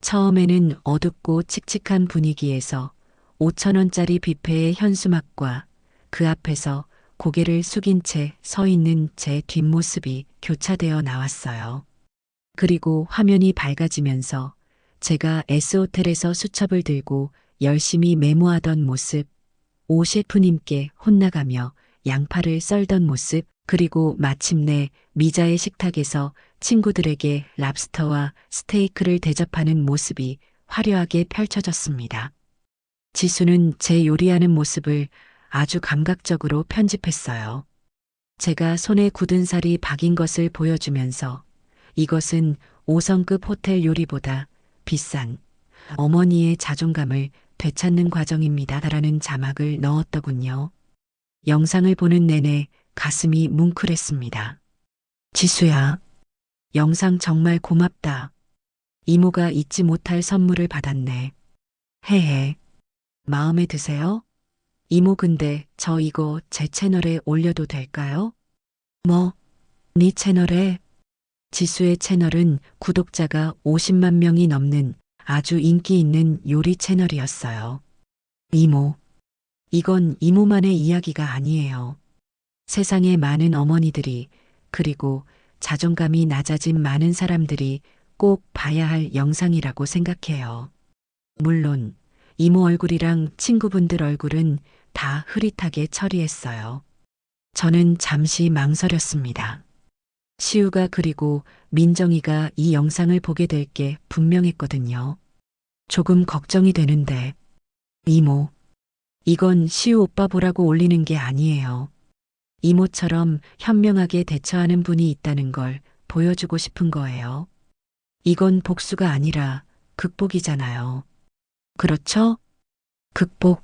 처음에는 어둡고 칙칙한 분위기에서 5,000원짜리 뷔페의 현수막과 그 앞에서 고개를 숙인 채 서 있는 제 뒷모습이 교차되어 나왔어요. 그리고 화면이 밝아지면서 제가 S호텔에서 수첩을 들고 열심히 메모하던 모습, 오 셰프님께 혼나가며 양파를 썰던 모습, 그리고 마침내 미자의 식탁에서 친구들에게 랍스터와 스테이크를 대접하는 모습이 화려하게 펼쳐졌습니다. 지수는 제 요리하는 모습을 아주 감각적으로 편집했어요. 제가 손에 굳은 살이 박인 것을 보여주면서 이것은 5성급 호텔 요리보다 비싼 어머니의 자존감을 되찾는 과정입니다. 라는 자막을 넣었더군요. 영상을 보는 내내 가슴이 뭉클했습니다. 지수야, 영상 정말 고맙다. 이모가 잊지 못할 선물을 받았네. 헤헤. 마음에 드세요? 이모 근데 저 이거 제 채널에 올려도 될까요? 뭐? 네 채널에? 지수의 채널은 구독자가 50만 명이 넘는 아주 인기 있는 요리 채널이었어요. 이모. 이건 이모만의 이야기가 아니에요. 세상에 많은 어머니들이 그리고 자존감이 낮아진 많은 사람들이 꼭 봐야 할 영상이라고 생각해요. 물론 이모 얼굴이랑 친구분들 얼굴은 다 흐릿하게 처리했어요. 저는 잠시 망설였습니다. 시우가 그리고 민정이가 이 영상을 보게 될 게 분명했거든요. 조금 걱정이 되는데, 이모, 이건 시우 오빠 보라고 올리는 게 아니에요. 이모처럼 현명하게 대처하는 분이 있다는 걸 보여주고 싶은 거예요. 이건 복수가 아니라 극복이잖아요. 그렇죠? 극복.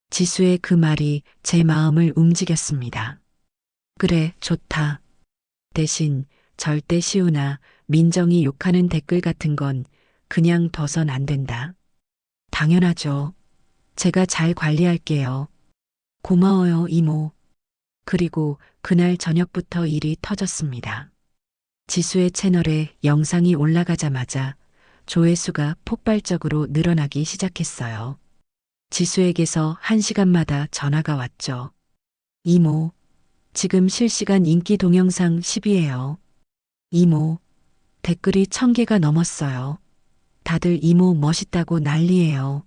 지수의 그 말이 제 마음을 움직였습니다. 그래, 좋다. 대신 절대 시우나 민정이 욕하는 댓글 같은 건 그냥 둬선 안 된다. 당연하죠. 제가 잘 관리할게요. 고마워요, 이모. 그리고 그날 저녁부터 일이 터졌습니다. 지수의 채널에 영상이 올라가자마자 조회수가 폭발적으로 늘어나기 시작했어요. 지수에게서 1시간마다 전화가 왔죠. 이모, 지금 실시간 인기 동영상 10위예요. 이모, 댓글이 1000개가 넘었어요. 다들 이모 멋있다고 난리예요.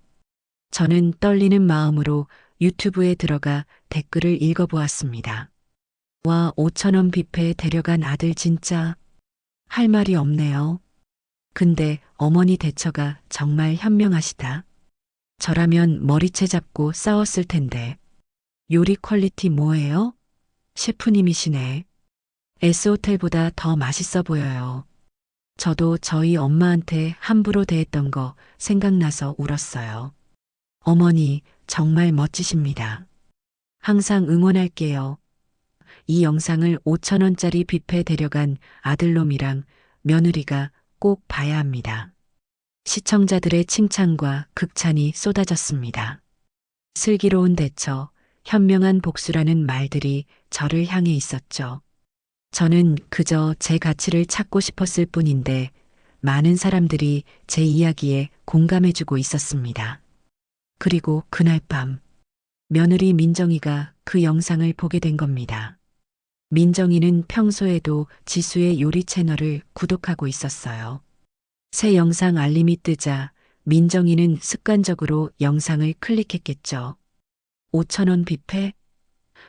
저는 떨리는 마음으로 유튜브에 들어가 댓글을 읽어보았습니다. 와, 5,000원 뷔페 데려간 아들 진짜 할 말이 없네요. 근데 어머니 대처가 정말 현명하시다. 저라면 머리채 잡고 싸웠을 텐데. 요리 퀄리티 뭐예요? 셰프님이시네. S호텔보다 더 맛있어 보여요. 저도 저희 엄마한테 함부로 대했던 거 생각나서 울었어요. 어머니, 정말 멋지십니다. 항상 응원할게요. 이 영상을 5,000원짜리 뷔페 데려간 아들놈이랑 며느리가 꼭 봐야 합니다. 시청자들의 칭찬과 극찬이 쏟아졌습니다. 슬기로운 대처, 현명한 복수라는 말들이 저를 향해 있었죠. 저는 그저 제 가치를 찾고 싶었을 뿐인데 많은 사람들이 제 이야기에 공감해주고 있었습니다. 그리고 그날 밤, 며느리 민정이가 그 영상을 보게 된 겁니다. 민정이는 평소에도 지수의 요리 채널을 구독하고 있었어요. 새 영상 알림이 뜨자 민정이는 습관적으로 영상을 클릭했겠죠. 5,000원 뷔페?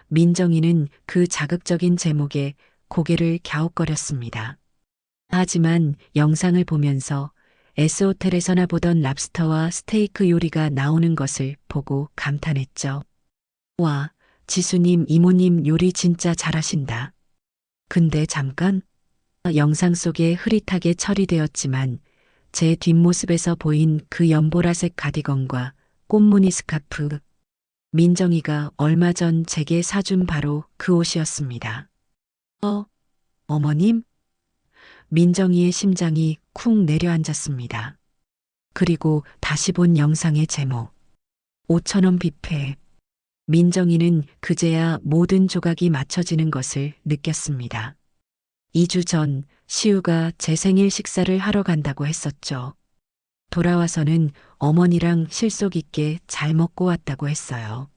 민정이는 그 자극적인 제목에 고개를 갸웃거렸습니다. 하지만 영상을 보면서 S호텔에서나 보던 랍스터와 스테이크 요리가 나오는 것을 보고 감탄했죠. 와, 지수님, 이모님 요리 진짜 잘하신다. 근데 잠깐, 영상 속에 흐릿하게 처리되었지만 제 뒷모습에서 보인 그 연보라색 가디건과 꽃무늬 스카프, 민정이가 얼마 전 제게 사준 바로 그 옷이었습니다. 어머님? 민정이의 심장이 쿵 내려앉았습니다. 그리고 다시 본 영상의 제목. 5,000원 뷔페. 민정이는 그제야 모든 조각이 맞춰지는 것을 느꼈습니다. 2주 전 시우가 제 생일 식사를 하러 간다고 했었죠. 돌아와서는 어머니랑 실속 있게 잘 먹고 왔다고 했어요.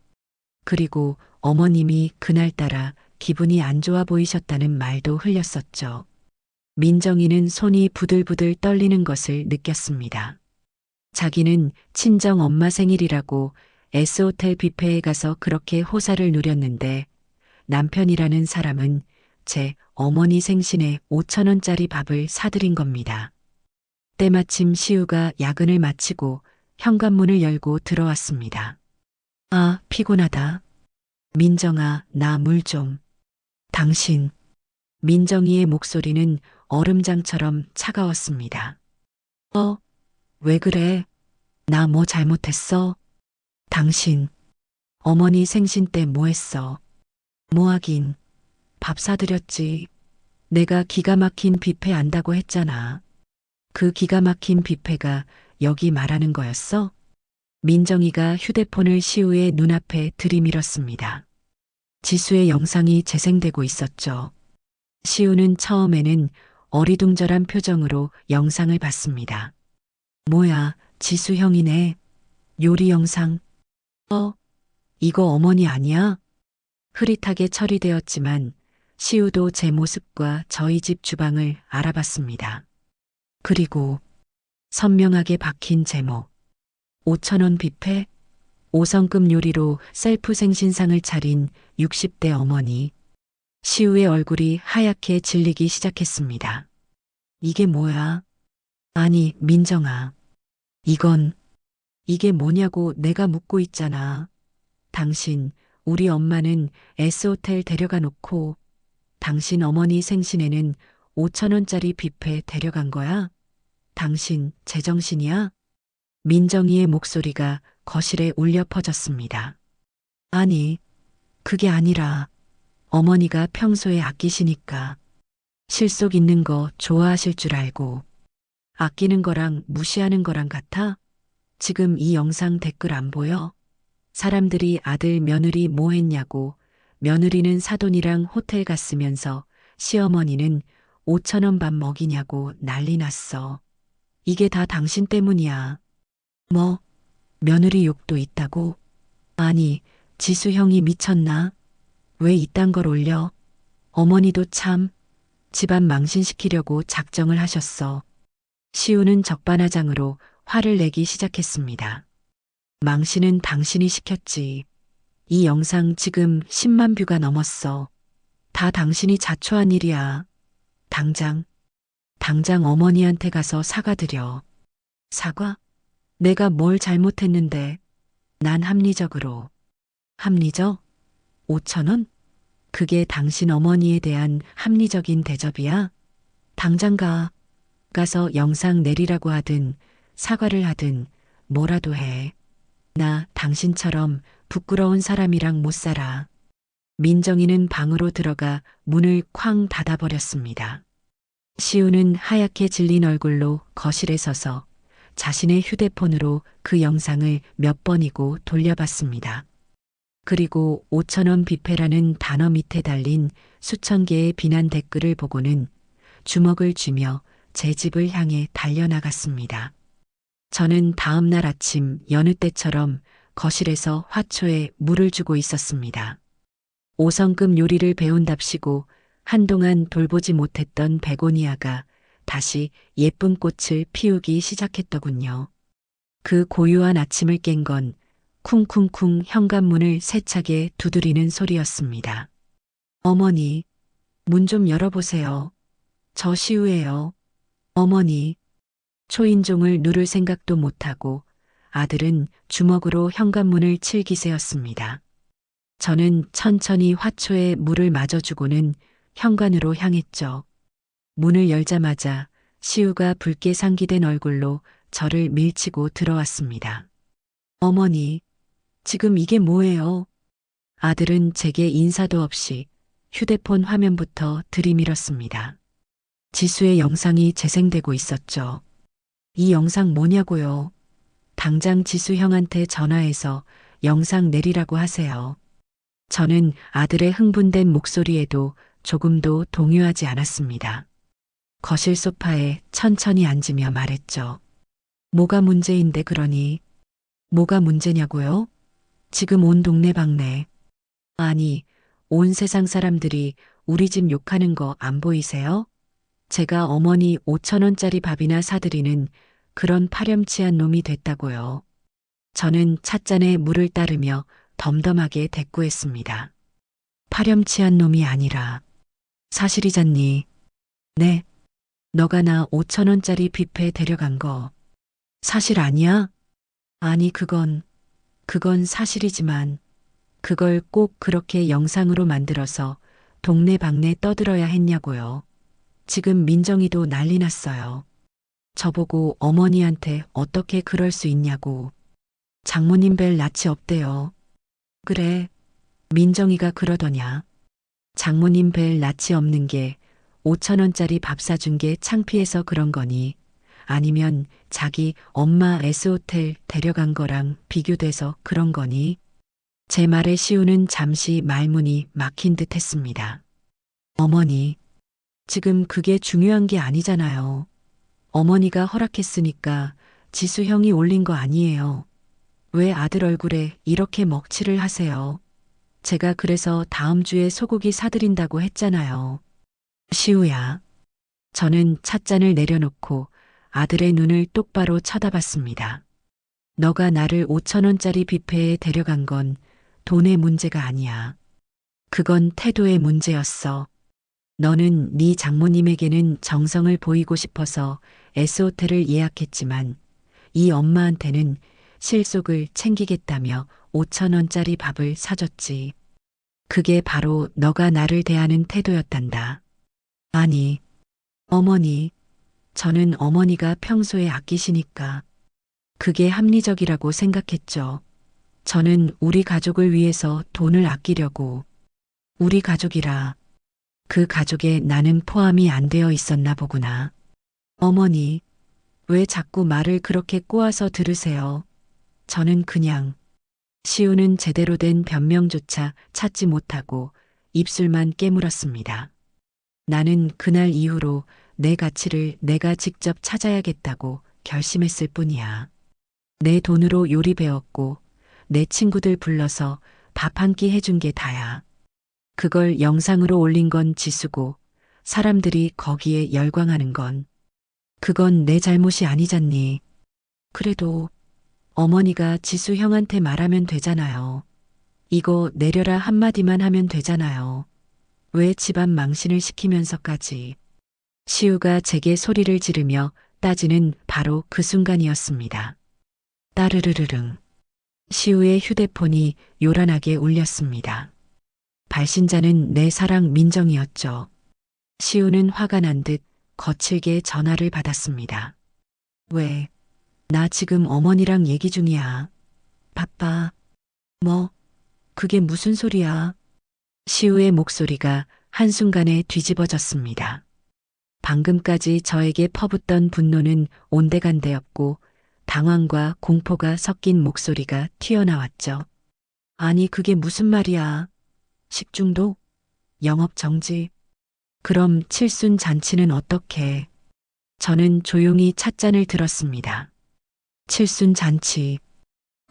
그리고 어머님이 그날따라 기분이 안 좋아 보이셨다는 말도 흘렸었죠. 민정이는 손이 부들부들 떨리는 것을 느꼈습니다. 자기는 친정 엄마 생일이라고 S호텔 뷔페에 가서 그렇게 호사를 누렸는데 남편이라는 사람은 제 어머니 생신에 5,000원짜리 밥을 사드린 겁니다. 때마침 시우가 야근을 마치고 현관문을 열고 들어왔습니다. 아, 피곤하다. 민정아, 나 물 좀. 당신. 민정이의 목소리는 얼음장처럼 차가웠습니다. 왜 그래? 나 뭐 잘못했어? 당신. 어머니 생신 때 뭐 했어? 뭐 하긴. 밥 사드렸지. 내가 기가 막힌 뷔페 안다고 했잖아. 그 기가 막힌 뷔페가 여기 말하는 거였어? 민정이가 휴대폰을 시우의 눈앞에 들이밀었습니다. 지수의 영상이 재생되고 있었죠. 시우는 처음에는 어리둥절한 표정으로 영상을 봤습니다. 뭐야, 지수 형이네. 요리 영상. 이거 어머니 아니야? 흐릿하게 처리되었지만 시우도 제 모습과 저희 집 주방을 알아봤습니다. 그리고 선명하게 박힌 제목. 5,000원 뷔페? 5성급 요리로 셀프 생신상을 차린 60대 어머니. 시우의 얼굴이 하얗게 질리기 시작했습니다. 이게 뭐야? 아니, 민정아. 이게 뭐냐고 내가 묻고 있잖아. 당신, 우리 엄마는 S호텔 데려가 놓고 당신 어머니 생신에는 5,000원짜리 뷔페 데려간 거야? 당신 제정신이야? 민정이의 목소리가 거실에 울려 퍼졌습니다. 아니, 그게 아니라 어머니가 평소에 아끼시니까 실속 있는 거 좋아하실 줄 알고 아끼는 거랑 무시하는 거랑 같아? 지금 이 영상 댓글 안 보여? 사람들이 아들 며느리 뭐 했냐고 며느리는 사돈이랑 호텔 갔으면서 시어머니는 5,000원 밥 먹이냐고 난리 났어. 이게 다 당신 때문이야. 뭐, 며느리 욕도 있다고? 아니, 지수 형이 미쳤나? 왜 이딴 걸 올려? 어머니도 참 집안 망신시키려고 작정을 하셨어. 시우는 적반하장으로 화를 내기 시작했습니다. 망신은 당신이 시켰지. 이 영상 지금 10만 뷰가 넘었어. 다 당신이 자초한 일이야. 당장 어머니한테 가서 사과드려. 사과? 내가 뭘 잘못했는데. 난 합리적? 5,000원? 그게 당신 어머니에 대한 합리적인 대접이야? 당장 가서 영상 내리라고 하든 사과를 하든 뭐라도 해. 나 당신처럼 부끄러운 사람이랑 못 살아. 민정이는 방으로 들어가 문을 쾅 닫아버렸습니다. 시우는 하얗게 질린 얼굴로 거실에 서서 자신의 휴대폰으로 그 영상을 몇 번이고 돌려봤습니다. 그리고 5,000원 뷔페라는 단어 밑에 달린 수천 개의 비난 댓글을 보고는 주먹을 쥐며 제 집을 향해 달려나갔습니다. 저는 다음 날 아침 여느 때처럼 거실에서 화초에 물을 주고 있었습니다. 5성급 요리를 배운답시고 한동안 돌보지 못했던 베고니아가 다시 예쁜 꽃을 피우기 시작했더군요. 그 고요한 아침을 깬 건 쿵쿵쿵 현관문을 세차게 두드리는 소리였습니다. 어머니, 문 좀 열어보세요. 저 시우예요. 어머니. 초인종을 누를 생각도 못하고 아들은 주먹으로 현관문을 칠 기세였습니다. 저는 천천히 화초에 물을 마저주고는 현관으로 향했죠. 문을 열자마자 시우가 붉게 상기된 얼굴로 저를 밀치고 들어왔습니다. 어머니, 지금 이게 뭐예요? 아들은 제게 인사도 없이 휴대폰 화면부터 들이밀었습니다. 지수의 영상이 재생되고 있었죠. 이 영상 뭐냐고요? 당장 지수 형한테 전화해서 영상 내리라고 하세요. 저는 아들의 흥분된 목소리에도 조금도 동요하지 않았습니다. 거실 소파에 천천히 앉으며 말했죠. 뭐가 문제인데 그러니? 뭐가 문제냐고요? 지금 온 동네방네. 아니, 온 세상 사람들이 우리 집 욕하는 거 안 보이세요? 제가 어머니 5,000원짜리 밥이나 사드리는 그런 파렴치한 놈이 됐다고요. 저는 찻잔에 물을 따르며 덤덤하게 대꾸했습니다. 파렴치한 놈이 아니라 사실이잖니. 네, 너가 나 5,000원짜리 뷔페 데려간 거 사실 아니야? 아니, 그건 사실이지만 그걸 꼭 그렇게 영상으로 만들어서 동네방네 떠들어야 했냐고요. 지금 민정이도 난리 났어요. 저보고 어머니한테 어떻게 그럴 수 있냐고. 장모님 뵐 낯이 없대요. 그래, 민정이가 그러더냐. 장모님 뵐 낯이 없는 게 5천 원짜리 밥 사준 게 창피해서 그런 거니 아니면 자기 엄마 S호텔 데려간 거랑 비교돼서 그런 거니? 제 말에 시우는 잠시 말문이 막힌 듯 했습니다. 어머니, 지금 그게 중요한 게 아니잖아요. 어머니가 허락했으니까 지수 형이 올린 거 아니에요. 왜 아들 얼굴에 이렇게 먹칠을 하세요? 제가 그래서 다음 주에 소고기 사드린다고 했잖아요. 시우야. 저는 찻잔을 내려놓고 아들의 눈을 똑바로 쳐다봤습니다. 너가 나를 5천 원짜리 뷔페에 데려간 건 돈의 문제가 아니야. 그건 태도의 문제였어. 너는 네 장모님에게는 정성을 보이고 싶어서 S호텔을 예약했지만 이 엄마한테는 실속을 챙기겠다며 5천 원짜리 밥을 사줬지. 그게 바로 너가 나를 대하는 태도였단다. 아니, 어머니, 저는 어머니가 평소에 아끼시니까 그게 합리적이라고 생각했죠. 저는 우리 가족을 위해서 돈을 아끼려고. 우리 가족이라 그 가족에 나는 포함이 안 되어 있었나 보구나. 어머니, 왜 자꾸 말을 그렇게 꼬아서 들으세요? 저는 그냥 시우는 제대로 된 변명조차 찾지 못하고 입술만 깨물었습니다. 나는 그날 이후로 내 가치를 내가 직접 찾아야겠다고 결심했을 뿐이야. 내 돈으로 요리 배웠고 내 친구들 불러서 밥 한 끼 해준 게 다야. 그걸 영상으로 올린 건 지수고 사람들이 거기에 열광하는 건 그건 내 잘못이 아니잖니. 그래도 어머니가 지수 형한테 말하면 되잖아요. 이거 내려라 한마디만 하면 되잖아요. 왜 집안 망신을 시키면서까지. 시우가 제게 소리를 지르며 따지는 바로 그 순간이었습니다. 따르르르릉. 시우의 휴대폰이 요란하게 울렸습니다. 발신자는 내 사랑 민정이었죠. 시우는 화가 난 듯 거칠게 전화를 받았습니다. 왜? 나 지금 어머니랑 얘기 중이야. 바빠. 뭐? 그게 무슨 소리야? 시우의 목소리가 한순간에 뒤집어졌습니다. 방금까지 저에게 퍼붓던 분노는 온데간데였고 당황과 공포가 섞인 목소리가 튀어나왔죠. 아니 그게 무슨 말이야? 식중독? 영업 정지? 그럼 칠순 잔치는 어떻게? 저는 조용히 찻잔을 들었습니다. 칠순 잔치.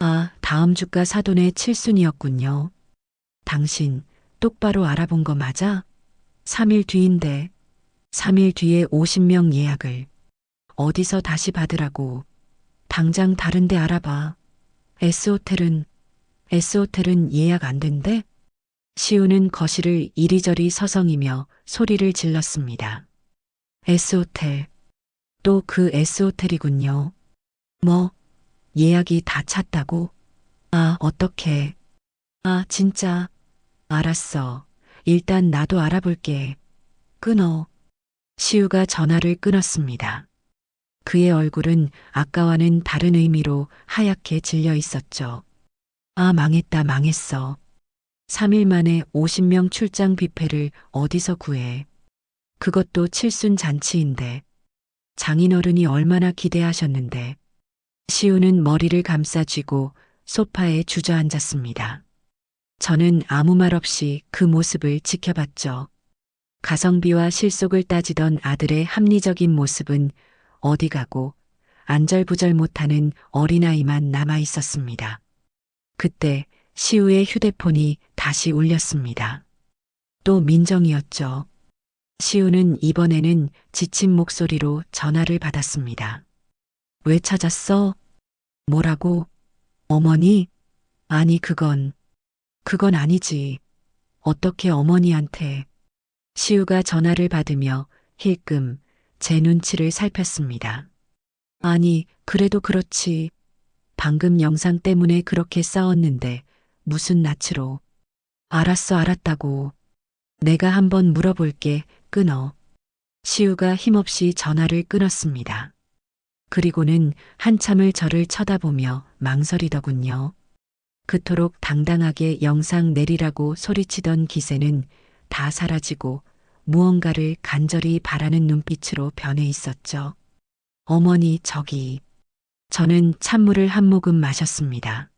아, 다음 주가 사돈의 칠순이었군요. 당신 똑바로 알아본 거 맞아? 3일 뒤인데 3일 뒤에 50명 예약을 어디서 다시 받으라고. 당장 다른 데 알아봐. S호텔은 예약 안 된대? 시우는 거실을 이리저리 서성이며 소리를 질렀습니다. S호텔. 또 그 S호텔이군요. 뭐, 예약이 다 찼다고? 아, 어떡해. 아, 진짜. 알았어. 일단 나도 알아볼게. 끊어. 시우가 전화를 끊었습니다. 그의 얼굴은 아까와는 다른 의미로 하얗게 질려 있었죠. 아, 망했다, 망했어. 3일 만에 50명 출장 뷔페를 어디서 구해. 그것도 칠순 잔치인데. 장인어른이 얼마나 기대하셨는데. 시우는 머리를 감싸쥐고 소파에 주저앉았습니다. 저는 아무 말 없이 그 모습을 지켜봤죠. 가성비와 실속을 따지던 아들의 합리적인 모습은 어디 가고 안절부절 못하는 어린아이만 남아 있었습니다. 그때 시우의 휴대폰이 다시 울렸습니다. 또 민정이었죠. 시우는 이번에는 지친 목소리로 전화를 받았습니다. 왜 찾았어? 뭐라고? 어머니? 아니, 그건 아니지. 어떻게 어머니한테. 시우가 전화를 받으며 힐끔 제 눈치를 살폈습니다. 아니, 그래도 그렇지. 방금 영상 때문에 그렇게 싸웠는데 무슨 낯으로. 알았어, 알았다고. 내가 한번 물어볼게. 끊어. 시우가 힘없이 전화를 끊었습니다. 그리고는 한참을 저를 쳐다보며 망설이더군요. 그토록 당당하게 영상 내리라고 소리치던 기세는 다 사라지고 무언가를 간절히 바라는 눈빛으로 변해 있었죠. 어머니, 저기. 저는 찬물을 한 모금 마셨습니다.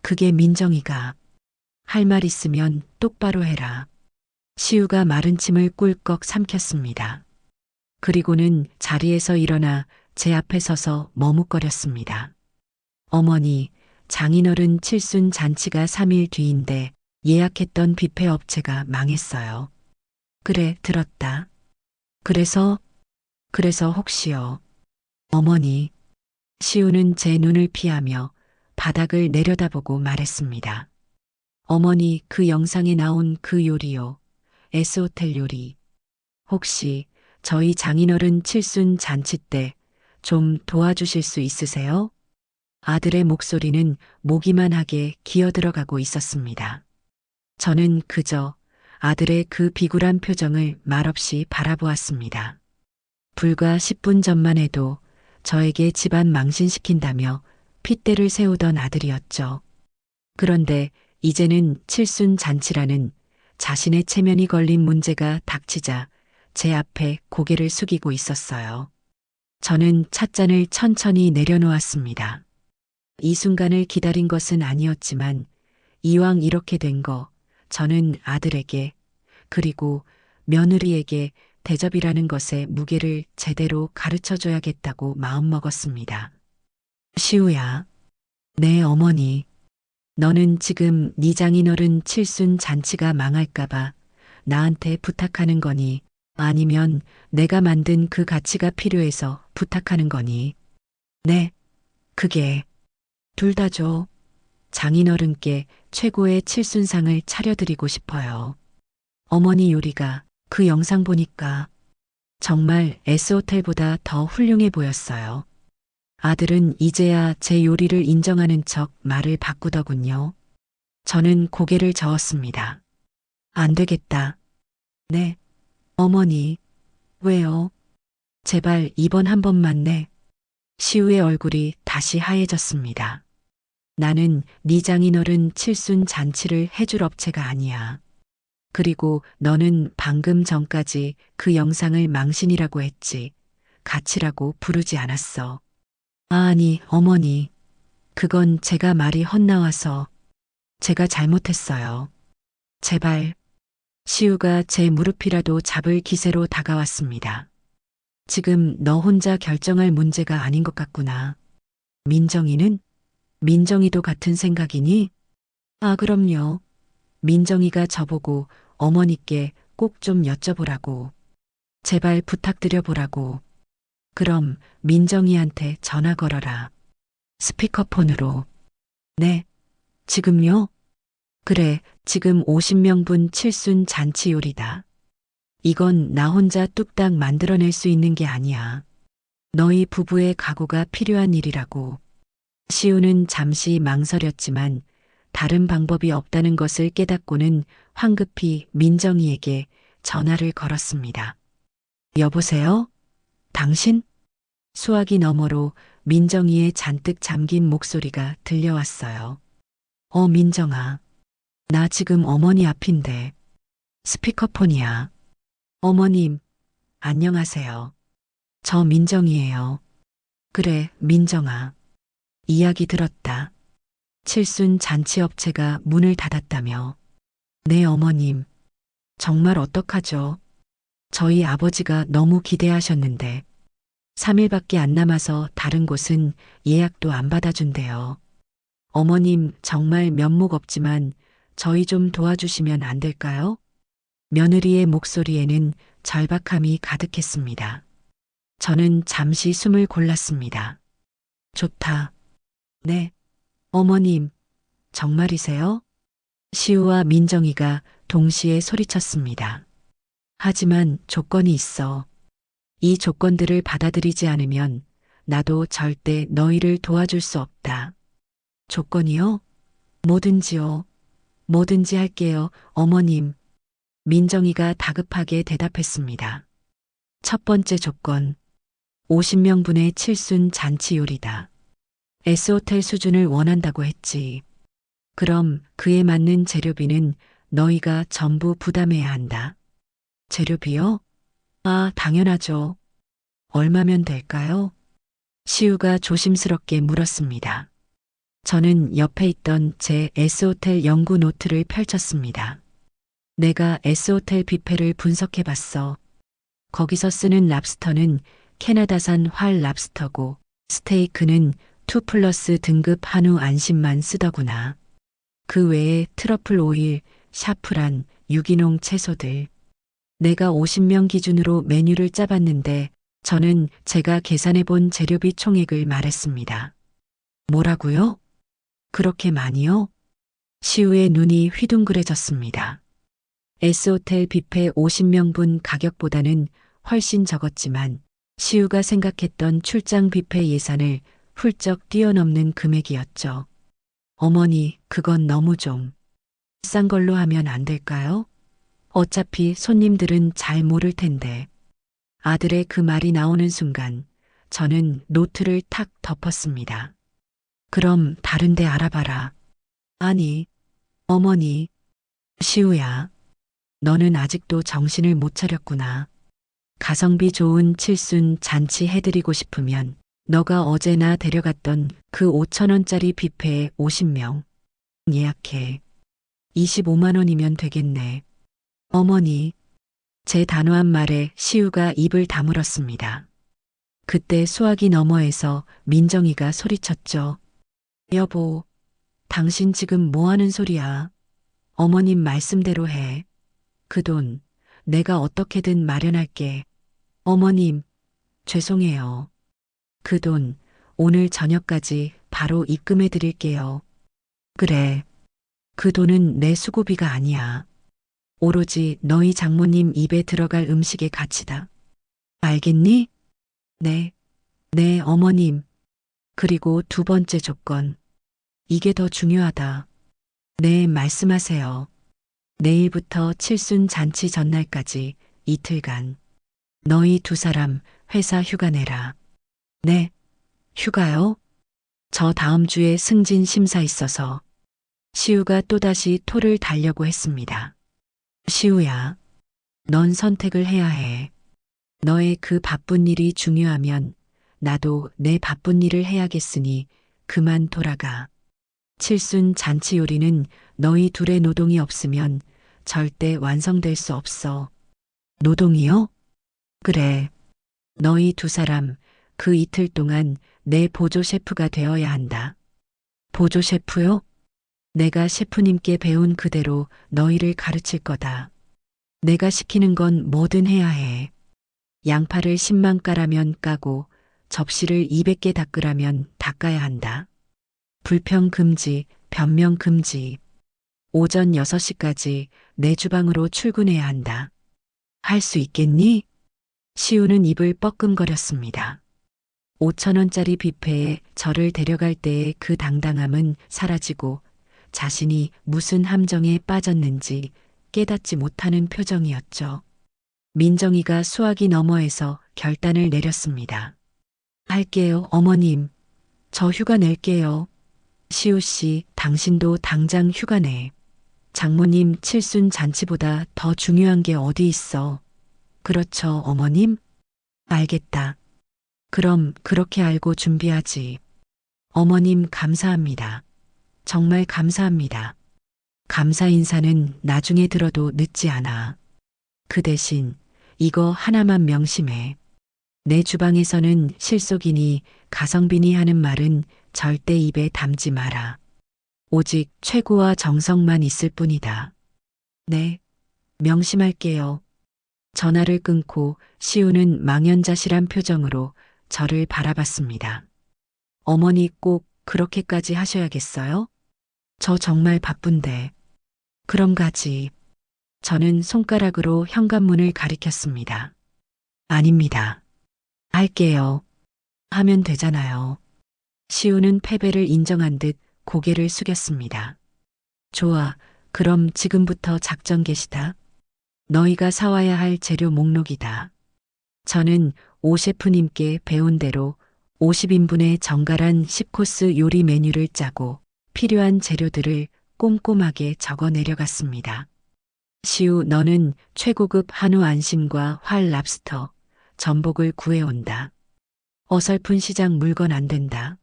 그게 민정이가. 할 말 있으면 똑바로 해라. 시우가 마른 침을 꿀꺽 삼켰습니다. 그리고는 자리에서 일어나 제 앞에 서서 머뭇거렸습니다. 어머니, 장인어른 칠순 잔치가 3일 뒤인데 예약했던 뷔페 업체가 망했어요. 그래, 들었다. 그래서 혹시요. 어머니. 시우는 제 눈을 피하며 바닥을 내려다보고 말했습니다. 어머니, 그 영상에 나온 그 요리요. S호텔 요리. 혹시 저희 장인어른 칠순 잔치 때 좀 도와주실 수 있으세요? 아들의 목소리는 모기만하게 기어들어가고 있었습니다. 저는 그저 아들의 그 비굴한 표정을 말없이 바라보았습니다. 불과 10분 전만 해도 저에게 집안 망신시킨다며 핏대를 세우던 아들이었죠. 그런데 이제는 칠순 잔치라는 자신의 체면이 걸린 문제가 닥치자 제 앞에 고개를 숙이고 있었어요. 저는 찻잔을 천천히 내려놓았습니다. 이 순간을 기다린 것은 아니었지만 이왕 이렇게 된 거 저는 아들에게 그리고 며느리에게 대접이라는 것의 무게를 제대로 가르쳐줘야겠다고 마음먹었습니다. 시우야. 네, 어머니. 너는 지금 네 장인어른 칠순 잔치가 망할까봐 나한테 부탁하는 거니? 아니면 내가 만든 그 가치가 필요해서 부탁하는 거니? 네, 그게 둘 다죠. 장인어른께 최고의 칠순상을 차려드리고 싶어요. 어머니 요리가 그 영상 보니까 정말 S호텔보다 더 훌륭해 보였어요. 아들은 이제야 제 요리를 인정하는 척 말을 바꾸더군요. 저는 고개를 저었습니다. 안 되겠다. 네. 어머니. 왜요? 제발 이번 한 번만 네. 시우의 얼굴이 다시 하얘졌습니다. 나는 네 장인어른 칠순 잔치를 해줄 업체가 아니야. 그리고 너는 방금 전까지 그 영상을 망신이라고 했지. 가치라고 부르지 않았어. 아니, 어머니. 그건 제가 말이 헛나와서 제가 잘못했어요. 제발. 시우가 제 무릎이라도 잡을 기세로 다가왔습니다. 지금 너 혼자 결정할 문제가 아닌 것 같구나. 민정이는? 민정이도 같은 생각이니? 아, 그럼요. 민정이가 저보고 어머니께 꼭 좀 여쭤보라고. 제발 부탁드려보라고. 그럼 민정이한테 전화 걸어라. 스피커폰으로. 네. 지금요? 그래, 지금 50명분 칠순 잔치 요리다. 이건 나 혼자 뚝딱 만들어낼 수 있는 게 아니야. 너희 부부의 각오가 필요한 일이라고. 시우는 잠시 망설였지만 다른 방법이 없다는 것을 깨닫고는 황급히 민정이에게 전화를 걸었습니다. 여보세요? 당신? 수화기 너머로 민정이의 잔뜩 잠긴 목소리가 들려왔어요. 민정아. 나 지금 어머니 앞인데. 스피커폰이야. 어머님, 안녕하세요. 저 민정이에요. 그래, 민정아. 이야기 들었다. 칠순 잔치업체가 문을 닫았다며. 네, 어머님. 정말 어떡하죠? 저희 아버지가 너무 기대하셨는데 3일밖에 안 남아서 다른 곳은 예약도 안 받아준대요. 어머님 정말 면목 없지만 저희 좀 도와주시면 안 될까요? 며느리의 목소리에는 절박함이 가득했습니다. 저는 잠시 숨을 골랐습니다. 좋다. 네. 어머님, 정말이세요? 시우와 민정이가 동시에 소리쳤습니다. 하지만 조건이 있어. 이 조건들을 받아들이지 않으면 나도 절대 너희를 도와줄 수 없다. 조건이요? 뭐든지요. 뭐든지 할게요, 어머님. 민정이가 다급하게 대답했습니다. 첫 번째 조건. 50명분의 칠순 잔치 요리다. S호텔 수준을 원한다고 했지. 그럼 그에 맞는 재료비는 너희가 전부 부담해야 한다. 재료비요? 아, 당연하죠. 얼마면 될까요? 시우가 조심스럽게 물었습니다. 저는 옆에 있던 제 S호텔 연구 노트를 펼쳤습니다. 내가 S호텔 뷔페를 분석해 봤어. 거기서 쓰는 랍스터는 캐나다산 활 랍스터고 스테이크는 2+ 등급 한우 안심만 쓰더구나. 그 외에 트러플 오일, 샤프란, 유기농 채소들. 내가 50명 기준으로 메뉴를 짜봤는데 저는 제가 계산해 본 재료비 총액을 말했습니다. 뭐라고요? 그렇게 많이요? 시우의 눈이 휘둥그레졌습니다. S호텔 뷔페 50명분 가격보다는 훨씬 적었지만 시우가 생각했던 출장 뷔페 예산을 훌쩍 뛰어넘는 금액이었죠. 어머니, 그건 너무 좀 싼 걸로 하면 안 될까요? 어차피 손님들은 잘 모를 텐데. 아들의 그 말이 나오는 순간 저는 노트를 탁 덮었습니다. 그럼 다른 데 알아봐라. 아니, 어머니, 시우야. 너는 아직도 정신을 못 차렸구나. 가성비 좋은 칠순 잔치 해드리고 싶으면 너가 어제나 데려갔던 그 5,000원짜리 뷔페에 50명 예약해. 25만 원이면 되겠네. 어머니, 제 단호한 말에 시우가 입을 다물었습니다. 그때 수화기 너머에서 민정이가 소리쳤죠. 여보, 당신 지금 뭐 하는 소리야? 어머님 말씀대로 해. 그 돈 내가 어떻게든 마련할게. 어머님, 죄송해요. 그 돈 오늘 저녁까지 바로 입금해 드릴게요. 그래. 그 돈은 내 수고비가 아니야. 오로지 너희 장모님 입에 들어갈 음식의 가치다. 알겠니? 네. 네, 어머님. 그리고 두 번째 조건. 이게 더 중요하다. 네, 말씀하세요. 내일부터 칠순 잔치 전날까지 이틀간 너희 두 사람 회사 휴가 내라. 네, 휴가요? 저 다음 주에 승진 심사 있어서 시우가 또다시 토를 달려고 했습니다. 시우야, 넌 선택을 해야 해. 너의 그 바쁜 일이 중요하면 나도 내 바쁜 일을 해야겠으니 그만 돌아가. 칠순 잔치 요리는 너희 둘의 노동이 없으면 절대 완성될 수 없어. 노동이요? 그래. 너희 두 사람 그 이틀 동안 내 보조 셰프가 되어야 한다. 보조 셰프요? 내가 셰프님께 배운 그대로 너희를 가르칠 거다. 내가 시키는 건 뭐든 해야 해. 양파를 10만 까라면 까고 접시를 200개 닦으라면 닦아야 한다. 불평 금지, 변명 금지. 오전 6시까지 내 주방으로 출근해야 한다. 할 수 있겠니? 시우는 입을 뻐끔거렸습니다. 5,000원짜리 뷔페에 저를 데려갈 때의 그 당당함은 사라지고 자신이 무슨 함정에 빠졌는지 깨닫지 못하는 표정이었죠. 민정이가 수화기 너머에서 결단을 내렸습니다. 할게요, 어머님. 저 휴가 낼게요. 시우 씨, 당신도 당장 휴가 내. 장모님 칠순 잔치보다 더 중요한 게 어디 있어. 그렇죠, 어머님? 알겠다. 그럼 그렇게 알고 준비하지. 어머님 감사합니다. 정말 감사합니다. 감사 인사는 나중에 들어도 늦지 않아. 그 대신 이거 하나만 명심해. 내 주방에서는 실속이니 가성비니 하는 말은 절대 입에 담지 마라. 오직 최고와 정성만 있을 뿐이다. 네, 명심할게요. 전화를 끊고 시우는 망연자실한 표정으로 저를 바라봤습니다. 어머니 꼭 그렇게까지 하셔야겠어요? 저 정말 바쁜데. 그럼 가지. 저는 손가락으로 현관문을 가리켰습니다. 아닙니다. 할게요. 하면 되잖아요. 시우는 패배를 인정한 듯 고개를 숙였습니다. 좋아. 그럼 지금부터 작전 개시다. 너희가 사와야 할 재료 목록이다. 저는 오 셰프님께 배운 대로 50인분의 정갈한 10코스 요리 메뉴를 짜고 필요한 재료들을 꼼꼼하게 적어 내려갔습니다. 시우, 너는 최고급 한우 안심과 활 랍스터, 전복을 구해온다. 어설픈 시장 물건 안 된다.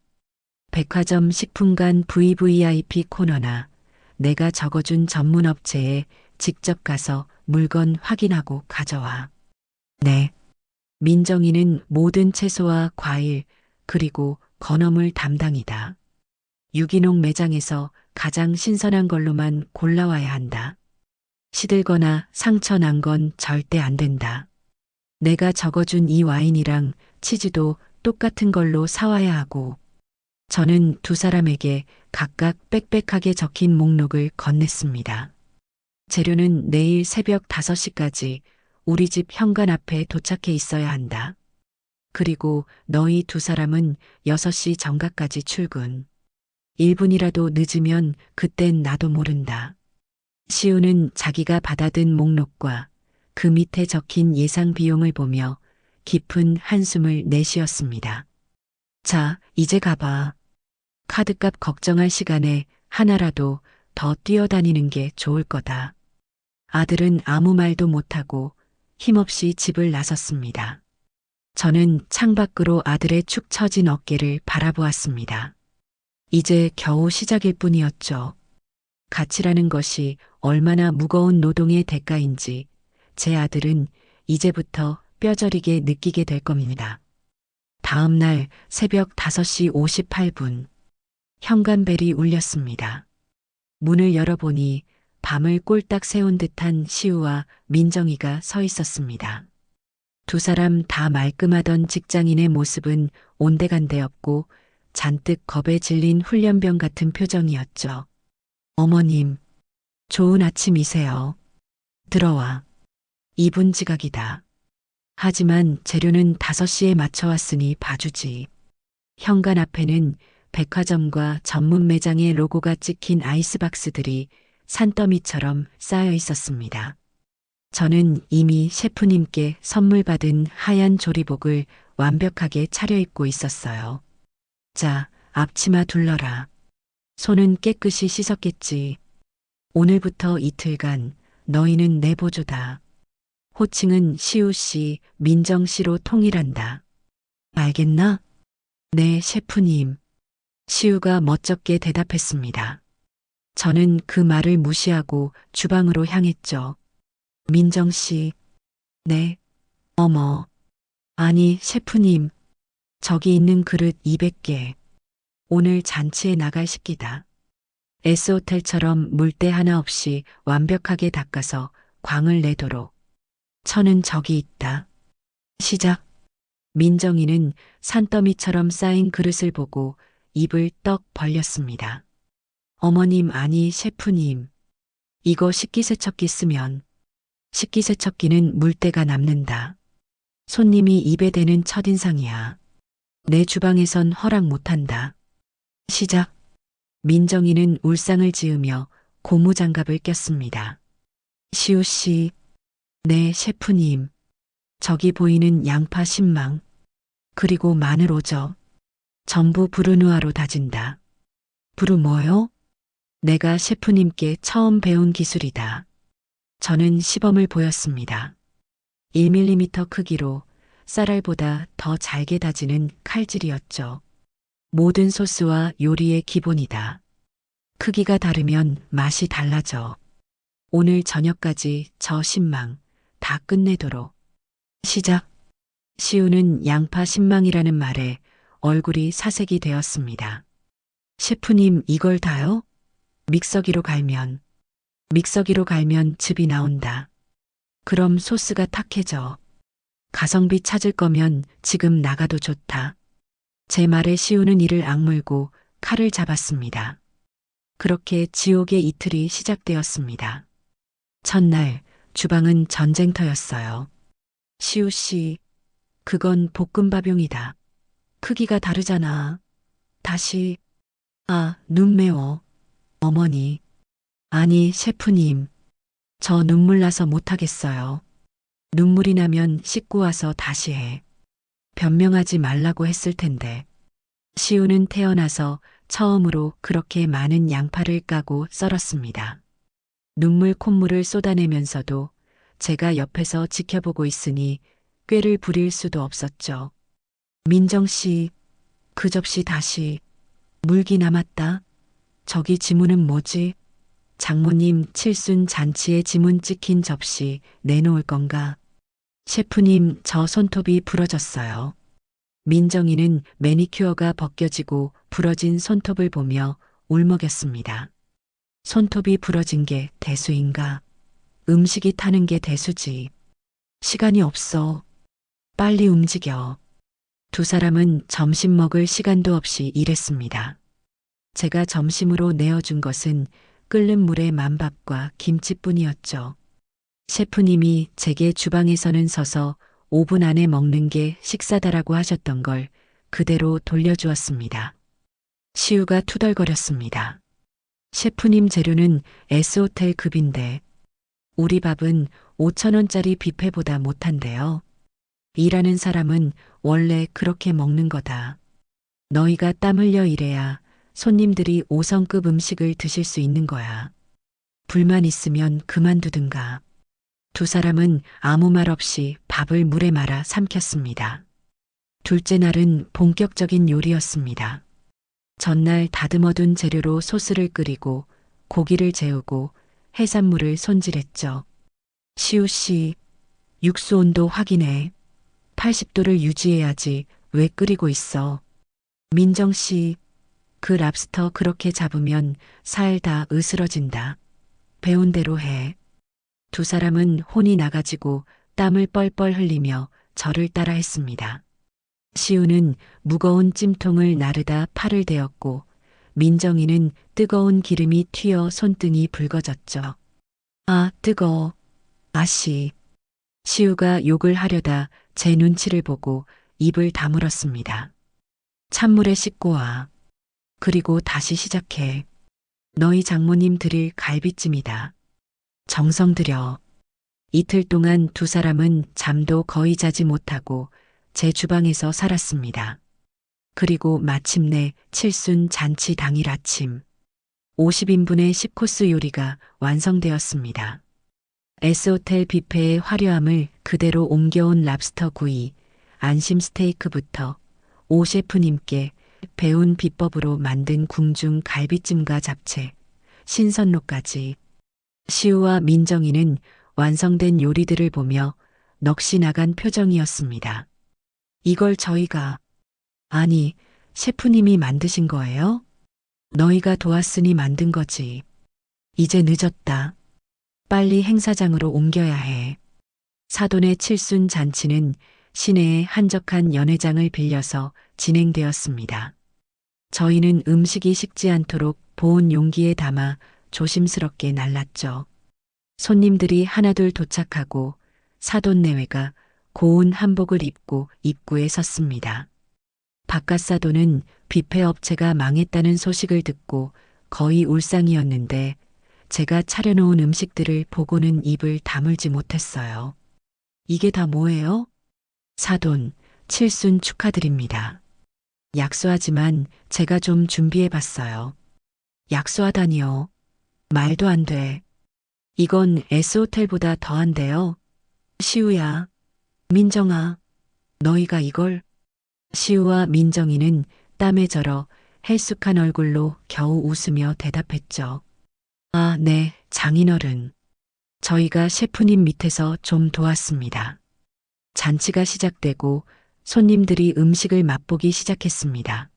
백화점 식품관 VVIP 코너나 내가 적어준 전문 업체에 직접 가서 물건 확인하고 가져와. 네. 민정이는 모든 채소와 과일, 그리고 건어물 담당이다. 유기농 매장에서 가장 신선한 걸로만 골라와야 한다. 시들거나 상처 난 건 절대 안 된다. 내가 적어준 이 와인이랑 치즈도 똑같은 걸로 사와야 하고. 저는 두 사람에게 각각 빽빽하게 적힌 목록을 건넸습니다. 재료는 내일 새벽 5시까지 우리 집 현관 앞에 도착해 있어야 한다. 그리고 너희 두 사람은 6시 정각까지 출근. 1분이라도 늦으면 그땐 나도 모른다. 시우는 자기가 받아든 목록과 그 밑에 적힌 예상 비용을 보며 깊은 한숨을 내쉬었습니다. 자, 이제 가봐. 카드값 걱정할 시간에 하나라도 더 뛰어다니는 게 좋을 거다. 아들은 아무 말도 못하고 힘없이 집을 나섰습니다. 저는 창밖으로 아들의 축 처진 어깨를 바라보았습니다. 이제 겨우 시작일 뿐이었죠. 가치라는 것이 얼마나 무거운 노동의 대가인지 제 아들은 이제부터 뼈저리게 느끼게 될 겁니다. 다음 날 새벽 5시 58분, 현관벨이 울렸습니다. 문을 열어보니 밤을 꼴딱 새운 듯한 시우와 민정이가 서 있었습니다. 두 사람 다 말끔하던 직장인의 모습은 온데간데 없고 잔뜩 겁에 질린 훈련병 같은 표정이었죠. 어머님, 좋은 아침이세요. 들어와. 2분 지각이다. 하지만 재료는 5시에 맞춰왔으니 봐주지. 현관 앞에는 백화점과 전문 매장의 로고가 찍힌 아이스박스들이 산더미처럼 쌓여 있었습니다. 저는 이미 셰프님께 선물 받은 하얀 조리복을 완벽하게 차려입고 있었어요. 자, 앞치마 둘러라. 손은 깨끗이 씻었겠지. 오늘부터 이틀간 너희는 내 보조다. 호칭은 시우 씨, 민정 씨로 통일한다. 알겠나? 네, 셰프님. 시우가 멋쩍게 대답했습니다. 저는 그 말을 무시하고 주방으로 향했죠. 민정 씨. 네. 어머. 아니, 셰프님. 저기 있는 그릇 200개. 오늘 잔치에 나갈 식기다. S호텔처럼 물때 하나 없이 완벽하게 닦아서 광을 내도록. 천은 저기 있다. 시작. 민정이는 산더미처럼 쌓인 그릇을 보고 입을 떡 벌렸습니다. 어머님, 아니 셰프님. 이거 식기세척기 쓰면 식기세척기는 물때가 남는다. 손님이 입에 대는 첫인상이야. 내 주방에선 허락 못한다. 시작. 민정이는 울상을 지으며 고무장갑을 꼈습니다. 시우 씨. 네, 셰프님. 저기 보이는 양파 10망. 그리고 마늘 5접. 전부 브루누아로 다진다. 브루 뭐요? 내가 셰프님께 처음 배운 기술이다. 저는 시범을 보였습니다. 1mm 크기로 쌀알보다 더 잘게 다지는 칼질이었죠. 모든 소스와 요리의 기본이다. 크기가 다르면 맛이 달라져. 오늘 저녁까지 저 10망 다 끝내도록. 시작. 시우는 양파 10망이라는 말에 얼굴이 사색이 되었습니다. 셰프님, 이걸 다요? 믹서기로 갈면 즙이 나온다. 그럼 소스가 탁해져. 가성비 찾을 거면 지금 나가도 좋다. 제 말에 시우는 이를 악물고 칼을 잡았습니다. 그렇게 지옥의 이틀이 시작되었습니다. 첫날 주방은 전쟁터였어요. 시우 씨, 그건 볶음밥용이다. 크기가 다르잖아. 다시. 아, 눈 매워. 어머니. 아니, 셰프님. 저 눈물 나서 못하겠어요. 눈물이 나면 씻고 와서 다시 해. 변명하지 말라고 했을 텐데. 시우는 태어나서 처음으로 그렇게 많은 양파를 까고 썰었습니다. 눈물 콧물을 쏟아내면서도 제가 옆에서 지켜보고 있으니 꾀를 부릴 수도 없었죠. 민정 씨, 그 접시 다시. 물기 남았다. 저기 지문은 뭐지? 장모님 칠순 잔치에 지문 찍힌 접시 내놓을 건가? 셰프님, 저 손톱이 부러졌어요. 민정이는 매니큐어가 벗겨지고 부러진 손톱을 보며 울먹였습니다. 손톱이 부러진 게 대수인가? 음식이 타는 게 대수지. 시간이 없어. 빨리 움직여. 두 사람은 점심 먹을 시간도 없이 일했습니다. 제가 점심으로 내어준 것은 끓는 물에 만밥과 김치뿐이었죠. 셰프님이 제게 주방에서는 서서 5분 안에 먹는 게 식사다라고 하셨던 걸 그대로 돌려주었습니다. 시우가 투덜거렸습니다. 셰프님 재료는 S호텔 급인데 우리 밥은 5,000원짜리 뷔페보다 못한데요. 일하는 사람은 원래 그렇게 먹는 거다. 너희가 땀 흘려 일해야 손님들이 5성급 음식을 드실 수 있는 거야. 불만 있으면 그만두든가. 두 사람은 아무 말 없이 밥을 물에 말아 삼켰습니다. 둘째 날은 본격적인 요리였습니다. 전날 다듬어둔 재료로 소스를 끓이고 고기를 재우고 해산물을 손질했죠. 시우 씨, 육수 온도 확인해. 80도를 유지해야지. 왜 끓이고 있어? 민정 씨, 그 랍스터 그렇게 잡으면 살 다 으스러진다. 배운 대로 해. 두 사람은 혼이 나가지고 땀을 뻘뻘 흘리며 저를 따라 했습니다. 시우는 무거운 찜통을 나르다 팔을 대었고 민정이는 뜨거운 기름이 튀어 손등이 붉어졌죠. 아, 뜨거워. 아씨. 시우가 욕을 하려다 제 눈치를 보고 입을 다물었습니다. 찬물에 씻고 와. 그리고 다시 시작해. 너희 장모님 드릴 갈비찜이다. 정성 들여. 이틀 동안 두 사람은 잠도 거의 자지 못하고 제 주방에서 살았습니다. 그리고 마침내 칠순 잔치 당일 아침 50인분의 10코스 요리가 완성되었습니다. S호텔 뷔페의 화려함을 그대로 옮겨온 랍스터 구이, 안심 스테이크부터 오 셰프님께 배운 비법으로 만든 궁중 갈비찜과 잡채, 신선로까지. 시우와 민정이는 완성된 요리들을 보며 넋이 나간 표정이었습니다. 이걸 저희가, 아니, 셰프님이 만드신 거예요? 너희가 도왔으니 만든 거지. 이제 늦었다. 빨리 행사장으로 옮겨야 해. 사돈의 칠순 잔치는 시내의 한적한 연회장을 빌려서 진행되었습니다. 저희는 음식이 식지 않도록 보온 용기에 담아 조심스럽게 날랐죠. 손님들이 하나둘 도착하고 사돈 내외가 고운 한복을 입고 입구에 섰습니다. 바깥 사돈은 뷔페 업체가 망했다는 소식을 듣고 거의 울상이었는데 제가 차려놓은 음식들을 보고는 입을 다물지 못했어요. 이게 다 뭐예요? 사돈, 칠순 축하드립니다. 약소하지만 제가 좀 준비해봤어요. 약소하다니요. 말도 안 돼. 이건 S호텔보다 더한데요. 시우야, 민정아, 너희가 이걸? 시우와 민정이는 땀에 절어 헬쑥한 얼굴로 겨우 웃으며 대답했죠. 아, 네, 장인어른. 저희가 셰프님 밑에서 좀 도왔습니다. 잔치가 시작되고 손님들이 음식을 맛보기 시작했습니다.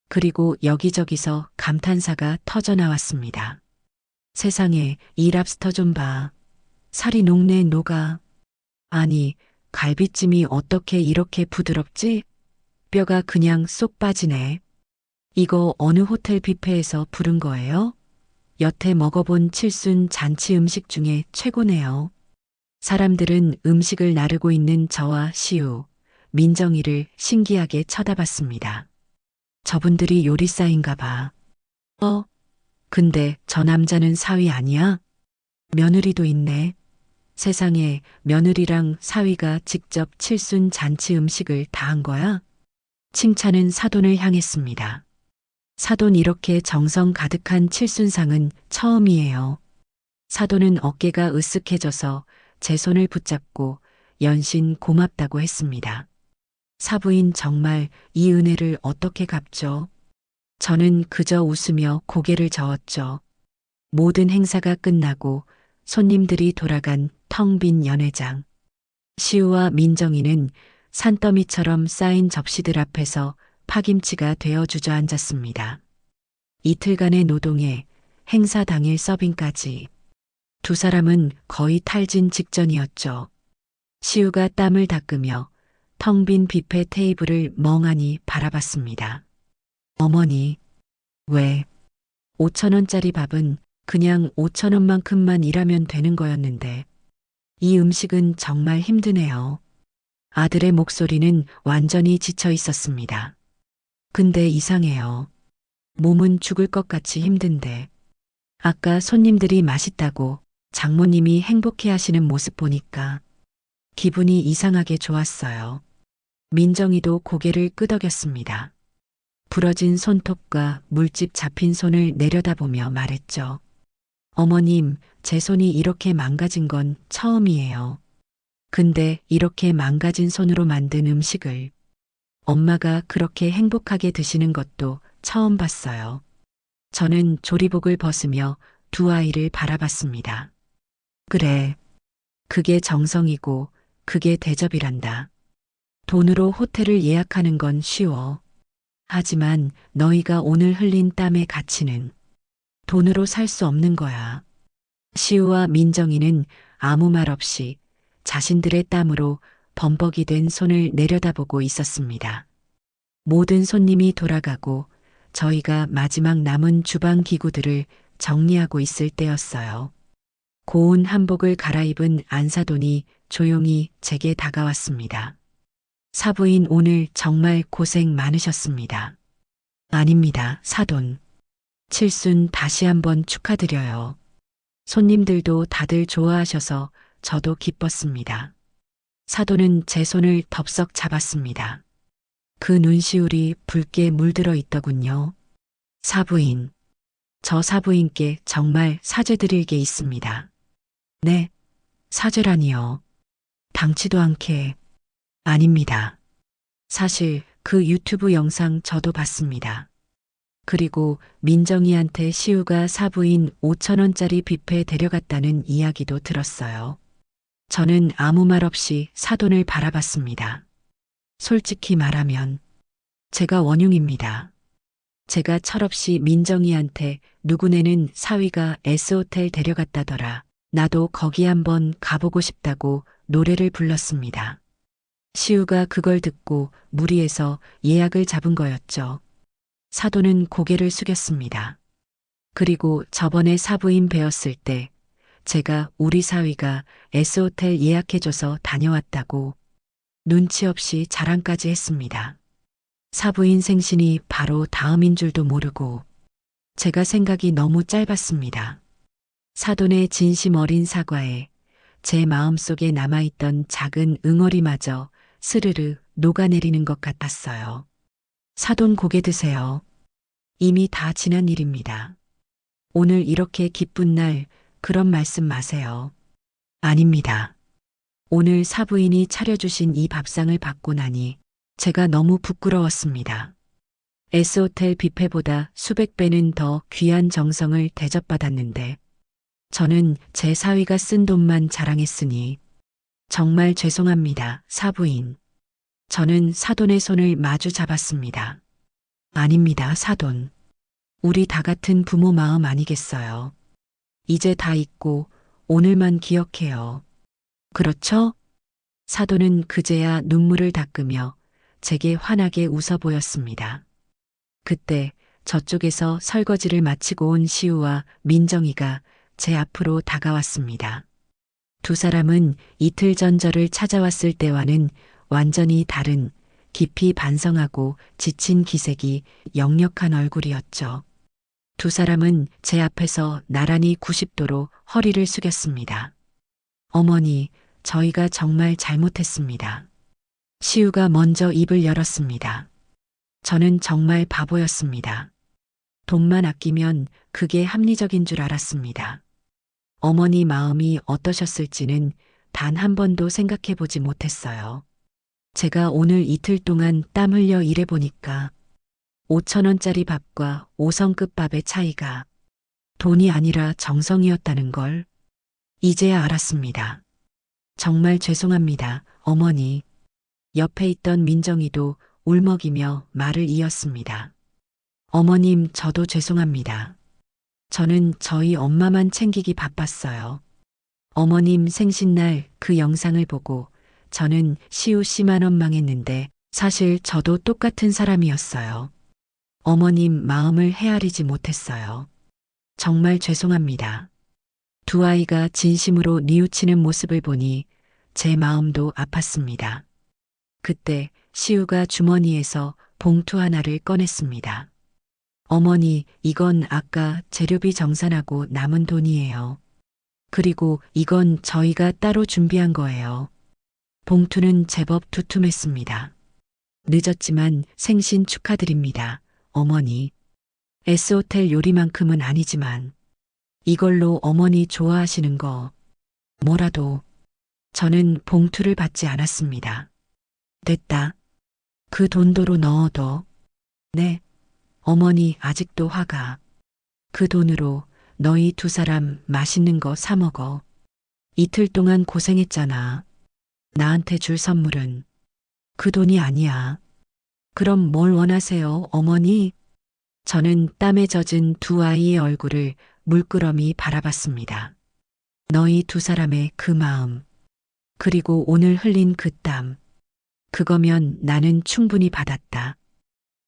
그리고 여기저기서 감탄사가 터져 나왔습니다. 세상에, 이 랍스터 좀 봐. 살이 녹네 녹아. 아니, 갈비찜이 어떻게 이렇게 부드럽지? 뼈가 그냥 쏙 빠지네. 이거 어느 호텔 뷔페에서 부른 거예요? 여태 먹어본 칠순 잔치 음식 중에 최고네요. 사람들은 음식을 나르고 있는 저와 시우, 민정이를 신기하게 쳐다봤습니다. 저분들이 요리사인가 봐. 근데 저 남자는 사위 아니야? 며느리도 있네. 세상에 며느리랑 사위가 직접 칠순 잔치 음식을 다 한 거야? 칭찬은 사돈을 향했습니다. 사돈 이렇게 정성 가득한 칠순상은 처음이에요. 사돈은 어깨가 으쓱해져서 제 손을 붙잡고 연신 고맙다고 했습니다. 사부인 정말 이 은혜를 어떻게 갚죠? 저는 그저 웃으며 고개를 저었죠. 모든 행사가 끝나고 손님들이 돌아간 텅 빈 연회장. 시우와 민정이는 산더미처럼 쌓인 접시들 앞에서 파김치가 되어 주저앉았습니다. 이틀간의 노동에 행사 당일 서빙까지. 두 사람은 거의 탈진 직전이었죠. 시우가 땀을 닦으며 텅 빈 뷔페 테이블을 멍하니 바라봤습니다. 어머니, 왜? 5,000원짜리 밥은 그냥 5,000원만큼만 일하면 되는 거였는데 이 음식은 정말 힘드네요. 아들의 목소리는 완전히 지쳐 있었습니다. 근데 이상해요. 몸은 죽을 것 같이 힘든데 아까 손님들이 맛있다고 장모님이 행복해 하시는 모습 보니까 기분이 이상하게 좋았어요. 민정이도 고개를 끄덕였습니다. 부러진 손톱과 물집 잡힌 손을 내려다보며 말했죠. 어머님, 제 손이 이렇게 망가진 건 처음이에요. 근데 이렇게 망가진 손으로 만든 음식을 엄마가 그렇게 행복하게 드시는 것도 처음 봤어요. 저는 조리복을 벗으며 두 아이를 바라봤습니다. 그래, 그게 정성이고 그게 대접이란다. 돈으로 호텔을 예약하는 건 쉬워. 하지만 너희가 오늘 흘린 땀의 가치는 돈으로 살 수 없는 거야. 시우와 민정이는 아무 말 없이 자신들의 땀으로 범벅이 된 손을 내려다보고 있었습니다. 모든 손님이 돌아가고 저희가 마지막 남은 주방 기구들을 정리하고 있을 때였어요. 고운 한복을 갈아입은 안사돈이 조용히 제게 다가왔습니다. 사부인 오늘 정말 고생 많으셨습니다. 아닙니다, 사돈. 칠순 다시 한번 축하드려요. 손님들도 다들 좋아하셔서 저도 기뻤습니다. 사돈은 제 손을 덥석 잡았습니다. 그 눈시울이 붉게 물들어 있더군요. 사부인. 저 사부인께 정말 사죄드릴 게 있습니다. 네, 사죄라니요. 당치도 않게. 아닙니다. 사실 그 유튜브 영상 저도 봤습니다. 그리고 민정이한테 시우가 사부인 5,000원짜리 뷔페 데려갔다는 이야기도 들었어요. 저는 아무 말 없이 사돈을 바라봤습니다. 솔직히 말하면 제가 원흉입니다. 제가 철없이 민정이한테 누구네는 사위가 S호텔 데려갔다더라. 나도 거기 한번 가보고 싶다고 노래를 불렀습니다. 시우가 그걸 듣고 무리해서 예약을 잡은 거였죠. 사돈은 고개를 숙였습니다. 그리고 저번에 사부인 뵈었을 때 제가 우리 사위가 S호텔 예약해줘서 다녀왔다고 눈치 없이 자랑까지 했습니다. 사부인 생신이 바로 다음인 줄도 모르고 제가 생각이 너무 짧았습니다. 사돈의 진심 어린 사과에 제 마음속에 남아있던 작은 응어리마저 스르르 녹아내리는 것 같았어요. 사돈 고개 드세요. 이미 다 지난 일입니다. 오늘 이렇게 기쁜 날 그런 말씀 마세요. 아닙니다. 오늘 사부인이 차려주신 이 밥상을 받고 나니 제가 너무 부끄러웠습니다. S호텔 뷔페보다 수백 배는 더 귀한 정성을 대접받았는데 저는 제 사위가 쓴 돈만 자랑했으니 정말 죄송합니다, 사부인. 저는 사돈의 손을 마주 잡았습니다. 아닙니다, 사돈. 우리 다 같은 부모 마음 아니겠어요. 이제 다 잊고 오늘만 기억해요. 그렇죠? 사돈은 그제야 눈물을 닦으며 제게 환하게 웃어 보였습니다. 그때 저쪽에서 설거지를 마치고 온 시우와 민정이가 제 앞으로 다가왔습니다. 두 사람은 이틀 전 저를 찾아왔을 때와는 완전히 다른 깊이 반성하고 지친 기색이 역력한 얼굴이었죠. 두 사람은 제 앞에서 나란히 90도로 허리를 숙였습니다. 어머니, 저희가 정말 잘못했습니다. 시우가 먼저 입을 열었습니다. 저는 정말 바보였습니다. 돈만 아끼면 그게 합리적인 줄 알았습니다. 어머니 마음이 어떠셨을지는 단 한 번도 생각해 보지 못했어요. 제가 오늘 이틀 동안 땀 흘려 일해보니까 5천 원짜리 밥과 5성급 밥의 차이가 돈이 아니라 정성이었다는 걸 이제야 알았습니다. 정말 죄송합니다, 어머니. 옆에 있던 민정이도 울먹이며 말을 이었습니다. 어머님, 저도 죄송합니다. 저는 저희 엄마만 챙기기 바빴어요. 어머님 생신날 그 영상을 보고 저는 시우 씨만 원망했는데 사실 저도 똑같은 사람이었어요. 어머님 마음을 헤아리지 못했어요. 정말 죄송합니다. 두 아이가 진심으로 뉘우치는 모습을 보니 제 마음도 아팠습니다. 그때 시우가 주머니에서 봉투 하나를 꺼냈습니다. 어머니, 이건 아까 재료비 정산하고 남은 돈이에요. 그리고 이건 저희가 따로 준비한 거예요. 봉투는 제법 두툼했습니다. 늦었지만 생신 축하드립니다, 어머니. S호텔 요리만큼은 아니지만 이걸로 어머니 좋아하시는 거 뭐라도. 저는 봉투를 받지 않았습니다. 됐다. 그 돈도로 넣어둬. 네. 어머니 아직도 화가. 그 돈으로 너희 두 사람 맛있는 거 사 먹어. 이틀 동안 고생했잖아. 나한테 줄 선물은 그 돈이 아니야. 그럼 뭘 원하세요, 어머니? 저는 땀에 젖은 두 아이의 얼굴을 물끄러미 바라봤습니다. 너희 두 사람의 그 마음, 그리고 오늘 흘린 그 땀, 그거면 나는 충분히 받았다.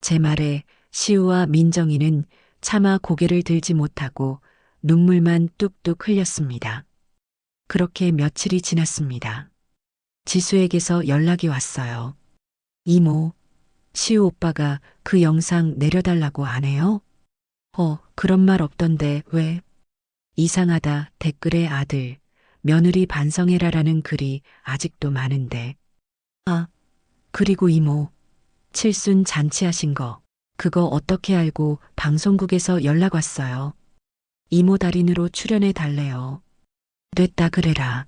제 말에 시우와 민정이는 차마 고개를 들지 못하고 눈물만 뚝뚝 흘렸습니다. 그렇게 며칠이 지났습니다. 지수에게서 연락이 왔어요. 이모, 시우 오빠가 그 영상 내려달라고 안 해요? 그런 말 없던데 왜? 이상하다. 댓글에 아들, 며느리 반성해라라는 글이 아직도 많은데. 아, 그리고 이모, 칠순 잔치하신 거, 그거 어떻게 알고 방송국에서 연락 왔어요. 이모 달인으로 출연해 달래요. 됐다 그래라.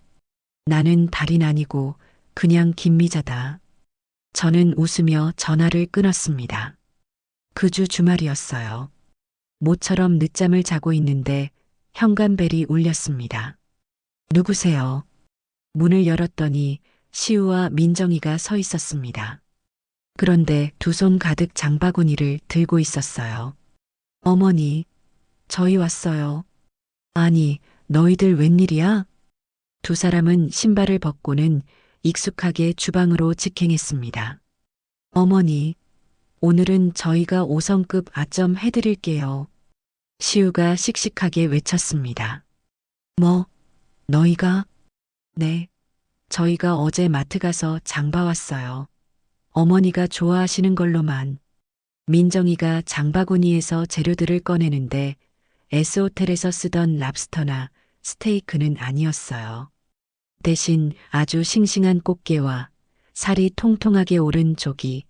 나는 달인 아니고 그냥 김미자다. 저는 웃으며 전화를 끊었습니다. 그 주 주말이었어요. 모처럼 늦잠을 자고 있는데 현관벨이 울렸습니다. 누구세요? 문을 열었더니 시우와 민정이가 서 있었습니다. 그런데 두 손 가득 장바구니를 들고 있었어요. 어머니, 저희 왔어요. 아니, 너희들 웬일이야? 두 사람은 신발을 벗고는 익숙하게 주방으로 직행했습니다. 어머니, 오늘은 저희가 5성급 아점 해드릴게요. 시우가 씩씩하게 외쳤습니다. 뭐, 너희가? 네, 저희가 어제 마트 가서 장 봐왔어요. 어머니가 좋아하시는 걸로만. 민정이가 장바구니에서 재료들을 꺼내는데 S호텔에서 쓰던 랍스터나 스테이크는 아니었어요. 대신 아주 싱싱한 꽃게와 살이 통통하게 오른 조기,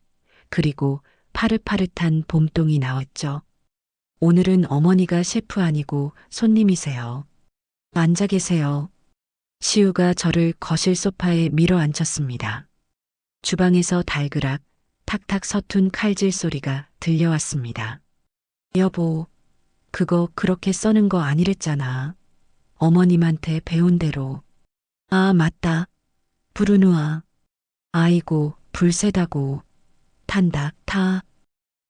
그리고 파릇파릇한 봄동이 나왔죠. 오늘은 어머니가 셰프 아니고 손님이세요. 앉아 계세요. 시우가 저를 거실 소파에 밀어 앉혔습니다. 주방에서 달그락, 탁탁 서툰 칼질 소리가 들려왔습니다. 여보, 그거 그렇게 써는 거 아니랬잖아. 어머님한테 배운 대로. 아, 맞다. 부르누아. 아이고, 불세다고. 탄다, 타.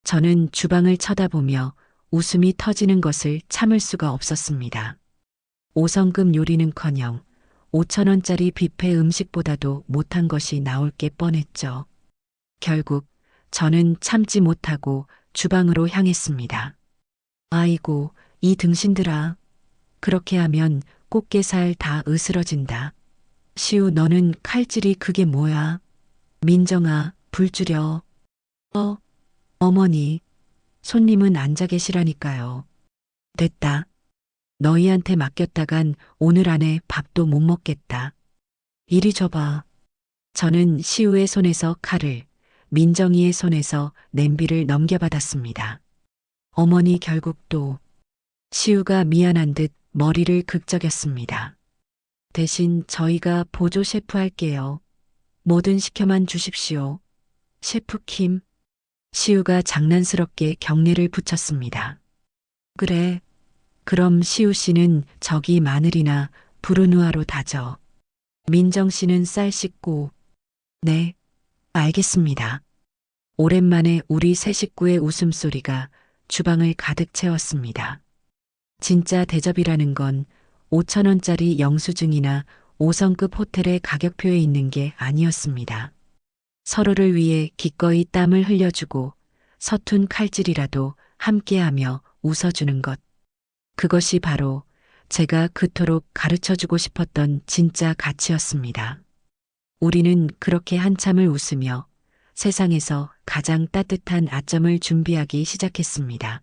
저는 주방을 쳐다보며 웃음이 터지는 것을 참을 수가 없었습니다. 5성급 요리는커녕 5천 원짜리 뷔페 음식보다도 못한 것이 나올 게 뻔했죠. 결국 저는 참지 못하고 주방으로 향했습니다. 아이고, 이 등신들아. 그렇게 하면 꽃게살 다 으스러진다. 시우, 너는 칼질이 그게 뭐야? 민정아, 불 줄여. 어머니, 손님은 앉아 계시라니까요. 됐다. 너희한테 맡겼다간 오늘 안에 밥도 못 먹겠다. 이리 줘봐. 저는 시우의 손에서 칼을, 민정이의 손에서 냄비를 넘겨받았습니다. 어머니 결국 또 시우가 미안한 듯 머리를 극적였습니다. 대신 저희가 보조 셰프 할게요. 뭐든 시켜만 주십시오. 셰프 킴. 시우가 장난스럽게 경례를 붙였습니다. 그래. 그럼 시우 씨는 저기 마늘이나 부르누아로 다져. 민정 씨는 쌀 씻고. 네, 알겠습니다. 오랜만에 우리 세 식구의 웃음소리가 주방을 가득 채웠습니다. 진짜 대접이라는 건 5,000원짜리 영수증이나 5성급 호텔의 가격표에 있는 게 아니었습니다. 서로를 위해 기꺼이 땀을 흘려주고 서툰 칼질이라도 함께하며 웃어주는 것. 그것이 바로 제가 그토록 가르쳐주고 싶었던 진짜 가치였습니다. 우리는 그렇게 한참을 웃으며 세상에서 가장 따뜻한 아점을 준비하기 시작했습니다.